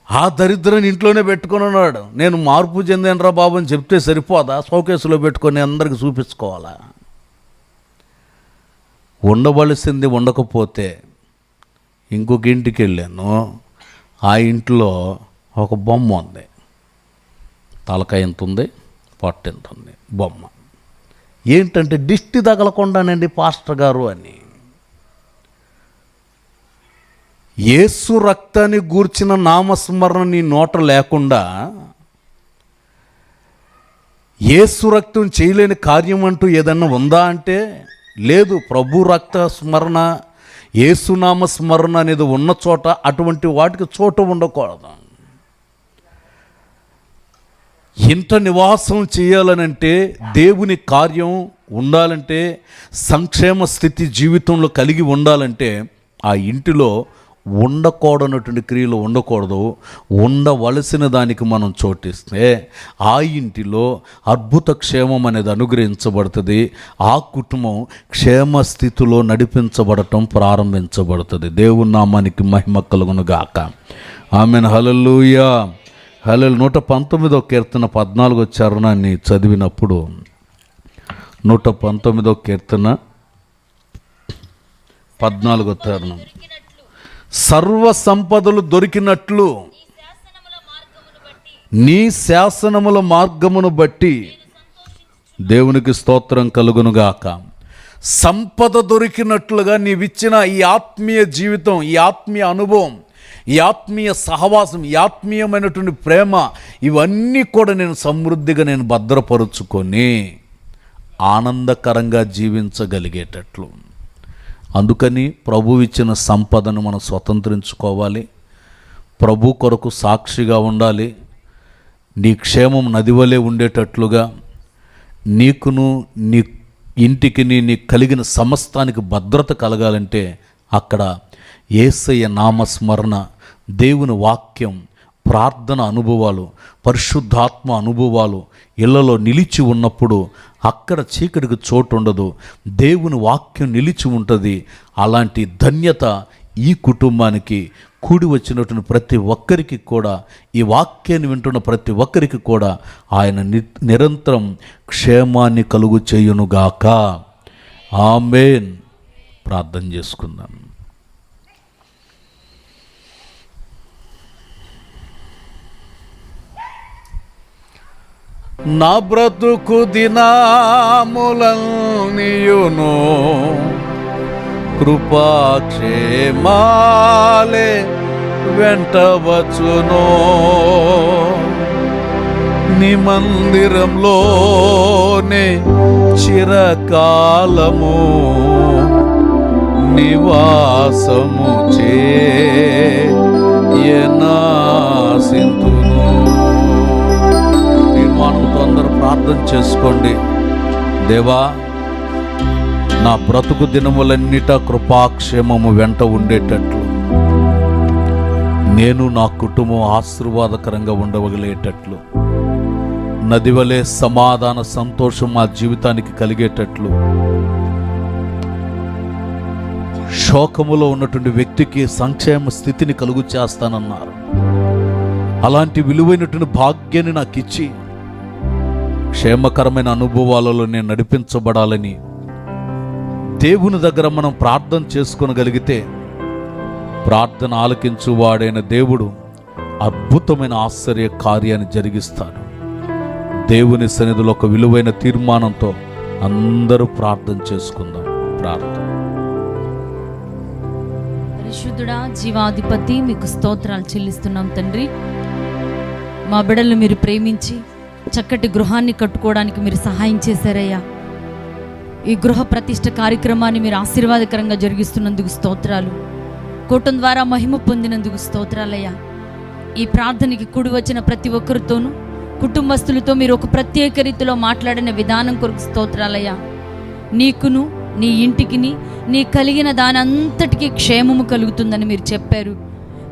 ఆ దరిద్రాన్ని ఇంట్లోనే పెట్టుకొని ఉన్నాడు. నేను మార్పు చెందానురా బాబు అని చెప్తే సరిపోదా, షోకేసులో పెట్టుకొని అందరికి చూపించుకోవాలా? ఉండవలసింది ఉండకపోతే ఇంకొక ఇంటికి వెళ్ళాను, ఆ ఇంట్లో ఒక బొమ్మ ఉంది, తలకాయ ఎంత ఉంది, పొట్ట ఎంత ఉంది బొమ్మ. ఏంటంటే దిష్టి తగలకుండానండి పాస్టర్ గారు అని. యేసు రక్తాన్ని గూర్చిన నామస్మరణ నీ నోట లేకుండా యేసు రక్తం చేయలేని కార్యం అంటూ ఏదన్నా ఉందా అంటే లేదు. ప్రభు రక్త స్మరణ, యేసునామ స్మరణ అనేది ఉన్న చోట అటువంటి వాటికి చోటు ఉండకూడదు. ఇంట నివాసం చేయాలనంటే, దేవుని కార్యం ఉండాలంటే, సంక్షేమ స్థితి జీవితంలో కలిగి ఉండాలంటే ఆ ఇంటిలో ఉండకూడనటువంటి క్రియలు ఉండకూడదు. ఉండవలసిన దానికి మనం చోటిస్తే ఆ ఇంటిలో అద్భుత క్షేమం అనేది అనుగ్రహించబడుతుంది. ఆ కుటుంబం క్షేమ స్థితిలో నడిపించబడటం ప్రారంభించబడుతుంది. దేవుని నామానికి మహిమ కలుగును గాక. ఆమెన్. హల్లెలూయా. హల్లెలూయా. 119వ కీర్తన 14వ చరణాన్ని చదివినప్పుడు, 119వ కీర్తన 14వ చరణం, సర్వ సంపదలు దొరికినట్లు నీ శాసనముల మార్గమును బట్టి దేవునికి స్తోత్రం కలుగునుగాక. సంపద దొరికినట్లుగా నీవిచ్చిన ఈ ఆత్మీయ జీవితం, ఈ ఆత్మీయ అనుభవం, ఈ ఆత్మీయ సహవాసం, ఈ ఆత్మీయమైనటువంటి ప్రేమ, ఇవన్నీ కూడా నేను సమృద్ధిగా నేను భద్రపరుచుకొని ఆనందకరంగా జీవించగలిగేటట్లు. అందుకని ప్రభు ఇచ్చిన సంపదను మనం స్వతంత్రించుకోవాలి. ప్రభు కొరకు సాక్షిగా ఉండాలి. నీ క్షేమం నదివలే ఉండేటట్లుగా, నీకును నీ ఇంటికి నీ కలిగిన సమస్తానికి భద్రత కలగాలంటే అక్కడ యేసయ్య నామస్మరణ, దేవుని వాక్యం, ప్రార్థన అనుభవాలు, పరిశుద్ధాత్మ అనుభవాలు ఇళ్లలో నిలిచి ఉన్నప్పుడు అక్కడ చీకటికి చోటు ఉండదు. దేవుని వాక్యం నిలిచి ఉంటుంది. అలాంటి ధన్యత ఈ కుటుంబానికి, కూడి వచ్చినటువంటి ప్రతి ఒక్కరికి కూడా, ఈ వాక్యాన్ని వింటున్న ప్రతి ఒక్కరికి కూడా ఆయన నిరంతరం క్షేమాన్ని కలుగు చేయునుగాక. ఆమేన్. ప్రార్థన చేసుకుందాం. నా బ్రతుకు దినాములన్నీయును కృపాక్షేమాలే వెంటవచ్చును. నీ మందిరంలోనే చిరకాలము నివాసము చేయనాసింతును. తీర్మానంతో అందరూ ప్రార్థన చేసుకోండి. దేవా, నా బ్రతుకు దినములన్నిట కృపాక్షేమము వెంట ఉండేటట్లు, నేను నా కుటుంబం ఆశీర్వాదకరంగా ఉండగలిగేటట్లు, నదివలే సమాధాన సంతోషం మా జీవితానికి కలిగేటట్లు, శోకములో ఉన్నటువంటి వ్యక్తికి సంక్షేమ స్థితిని కలుగు చేస్తానన్నారు. అలాంటి విలువైనటువంటి భాగ్యాన్ని నాకు ఇచ్చి క్షేమకరమైన అనుభవాలలో నేను నడిపించబడాలని దేవుని దగ్గర మనం ప్రార్థన చేసుకోగలిగితే, ప్రార్థన ఆలకించువాడైన దేవుడు అద్భుతమైన ఆశ్చర్య కార్యాన్ని జరిగిస్తాడు. దేవుని సన్నిధిలో ఒక విలువైన తీర్మానంతో అందరూ ప్రార్థన చేసుకుందాం. ప్రార్థన. పరిశుద్ధుడా, జీవాధిపతి, మీకు స్తోత్రాలు చెల్లిస్తున్నాం తండ్రి. మా బిడ్డలు మీరు ప్రేమించి చక్కటి గృహాన్ని కట్టుకోవడానికి మీరు సహాయం చేశారయ్యా. ఈ గృహ ప్రతిష్ఠ కార్యక్రమాన్ని మీరు ఆశీర్వాదకరంగా జరిగిస్తున్నందుకు స్తోత్రాలు. కూటం ద్వారా మహిమ పొందినందుకు స్తోత్రాలయ్యా. ఈ ప్రార్థనకి కూడి వచ్చిన ప్రతి ఒక్కరితోనూ, కుటుంబస్తులతో మీరు ఒక ప్రత్యేక రీతిలో మాట్లాడిన విధానం కొరకు స్తోత్రాలయ్యా. నీకును నీ ఇంటికిని నీ కలిగిన దానంతటికీ క్షేమము కలుగుతుందని మీరు చెప్పారు.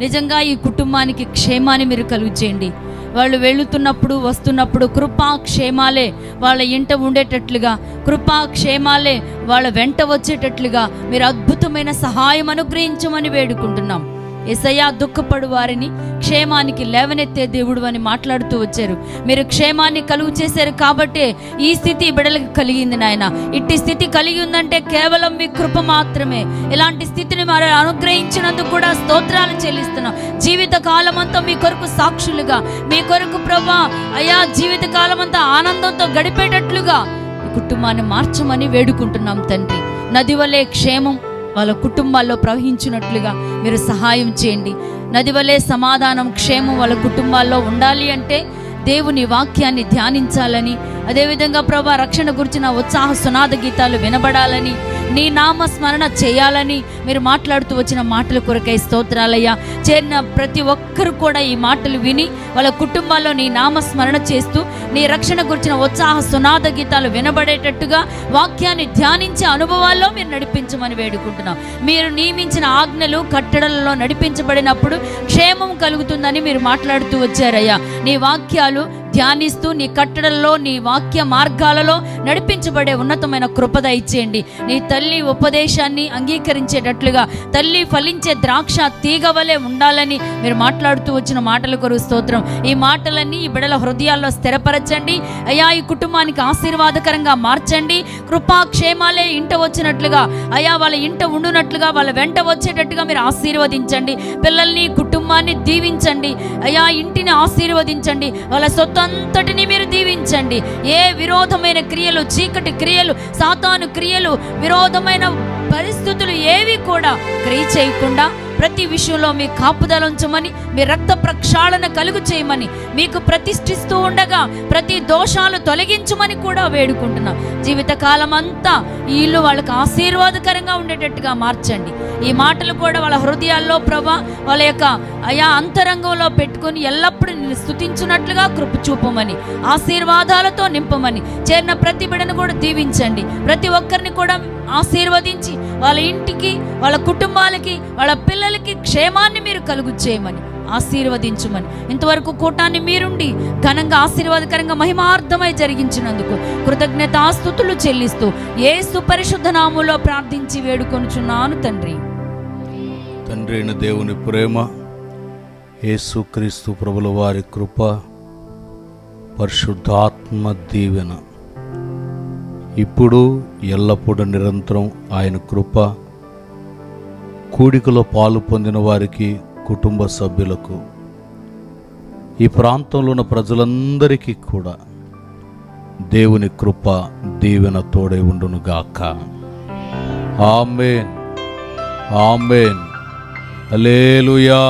నిజంగా ఈ కుటుంబానికి క్షేమాన్ని మీరు కలుగు చేయండి. వాళ్ళు వెళుతున్నప్పుడు వస్తున్నప్పుడు కృపాక్షేమాలే వాళ్ళ ఇంట ఉండేటట్లుగా, కృపాక్షేమాలే వాళ్ళ వెంట వచ్చేటట్లుగా మీరు అద్భుతమైన సహాయం అనుగ్రహించమని వేడుకుంటున్నాం. యేసయ్యా, దుఃఖపడు వారిని క్షేమానికి లేవనెత్తే దేవుడు అని మాట్లాడుతూ వచ్చారు. మీరు క్షేమాన్ని కలుగు చేశారు కాబట్టే ఈ స్థితి బిడ్డలకు కలిగింది నాయన. ఇట్టి స్థితి కలిగి ఉందంటే కేవలం మీ కృప మాత్రమే. ఇలాంటి స్థితిని మరి అనుగ్రహించినందుకు కూడా స్తోత్రాలు చెల్లిస్తున్నాం. జీవిత కాలం అంతా మీ కొరకు సాక్షులుగా, మీ కొరకు ప్రభా అయ్యా జీవిత కాలం అంతా ఆనందంతో గడిపేటట్లుగా ఈ కుటుంబాన్ని మార్చమని వేడుకుంటున్నాం తండ్రి. నది వలె క్షేమం వాళ్ళ కుటుంబాల్లో ప్రవహించినట్లుగా మీరు సహాయం చేయండి. నది వలె సమాధానం, క్షేమం వాళ్ళ కుటుంబాల్లో ఉండాలి అంటే దేవుని వాక్యాన్ని ధ్యానించాలని, అదేవిధంగా ప్రభా రక్షణ గురించిన ఉత్సాహ సునాద గీతాలు వినబడాలని, నీ నామస్మరణ చేయాలని మీరు మాట్లాడుతూ వచ్చిన మాటల కొరకై స్తోత్రాలయ్యా. చేరిన ప్రతి ఒక్కరు కూడా ఈ మాటలు విని వాళ్ళ కుటుంబాల్లో నీ నామస్మరణ చేస్తూ నీ రక్షణ గురించిన ఉత్సాహ సునాద గీతాలు వినబడేటట్టుగా వాక్యాన్ని ధ్యానించే అనుభవాల్లో మీరు నడిపించమని వేడుకుంటున్నాం. మీరు నియమించిన ఆజ్ఞలు కట్టడలలో నడిపించబడినప్పుడు క్షేమం కలుగుతుందని మీరు మాట్లాడుతూ వచ్చారయ్యా. నీ వాక్యాలు ధ్యానిస్తూ నీ కట్టడల్లో నీ వాక్య మార్గాలలో నడిపించబడే ఉన్నతమైన కృపద ఇచ్చేయండి. నీ తల్లి ఉపదేశాన్ని అంగీకరించేటట్లుగా తల్లి ఫలించే ద్రాక్ష తీగ వలె ఉండాలని మీరు మాట్లాడుతూ వచ్చిన మాటల కొరకు స్తోత్రం. ఈ మాటలన్నీ ఈ బిడ్డల హృదయాల్లో స్థిరపరచండి అయ్యా. ఈ కుటుంబానికి ఆశీర్వాదకరంగా మార్చండి. కృపాక్షేమాలే ఇంట వచ్చినట్లుగా అయ్యా, వాళ్ళ ఇంట ఉండునట్లుగా, వాళ్ళ వెంట వచ్చేటట్టుగా మీరు ఆశీర్వదించండి. పిల్లల్ని కుటుంబాన్ని దీవించండి అయ్యా. ఇంటిని ఆశీర్వదించండి. వాళ్ళ సొత్తు అంతటిని మీరు దీవించండి. ఏ విరోధమైన క్రియలు, చీకటి క్రియలు, సాతాను క్రియలు, విరోధమైన పరిస్థితులు ఏవి కూడా క్రియ చేయకుండా ప్రతి విషయంలో మీ కాపుదల ఉంచమని, మీ రక్త ప్రక్షాళన కలుగు చేయమని, మీకు ప్రతిష్ఠిస్తూ ఉండగా ప్రతి దోషాలు తొలగించమని కూడా వేడుకుంటున్నాం. జీవితకాలం అంతా ఈ ఇల్లు వాళ్ళకి ఆశీర్వాదకరంగా ఉండేటట్టుగా మార్చండి. ఈ మాటలు కూడా వాళ్ళ హృదయాల్లో ప్రభా, వాళ్ళ యొక్క అయా అంతరంగంలో పెట్టుకొని ఎల్లప్పుడూ నిన్ను స్తుతించున్నట్లుగా కృప చూపమని, ఆశీర్వాదాలతో నింపమని, చేరిన ప్రతి బిడ్డను కూడా దీవించండి. ప్రతి ఒక్కరిని కూడా ఆశీర్వదించి వాళ్ళ ఇంటికి, వాళ్ళ కుటుంబాలకి, వాళ్ళ పిల్లలకి క్షేమాన్ని మీరు కలుగు చేయమని, ఆశీర్వదించుమని, ఇంతవరకు కూటాన్ని మీరుండి ఘనంగా ఆశీర్వాదకరంగా మహిమార్థమై జరిగించినందుకు కృతజ్ఞతాస్తుతులు చెల్లిస్తూ యేసు పరిశుద్ధ నామములో ప్రార్థించి వేడుకొనుచున్నాను తండ్రి. తండ్రి అయిన దేవుని ప్రేమ, యేసుక్రీస్తు ప్రభుల వారి కృప, పరిశుద్ధాత్మ దీవెన ఇప్పుడు ఎల్లప్పుడూ నిరంతరం ఆయన కృప కూడికలో పాలు పొందిన వారికి, కుటుంబ సభ్యులకు, ఈ ప్రాంతంలో ఉన్న ప్రజలందరికీ కూడా దేవుని కృప దీవెన తోడై ఉండునుగాక. ఆమేన్, ఆమేన్, హల్లెలూయా.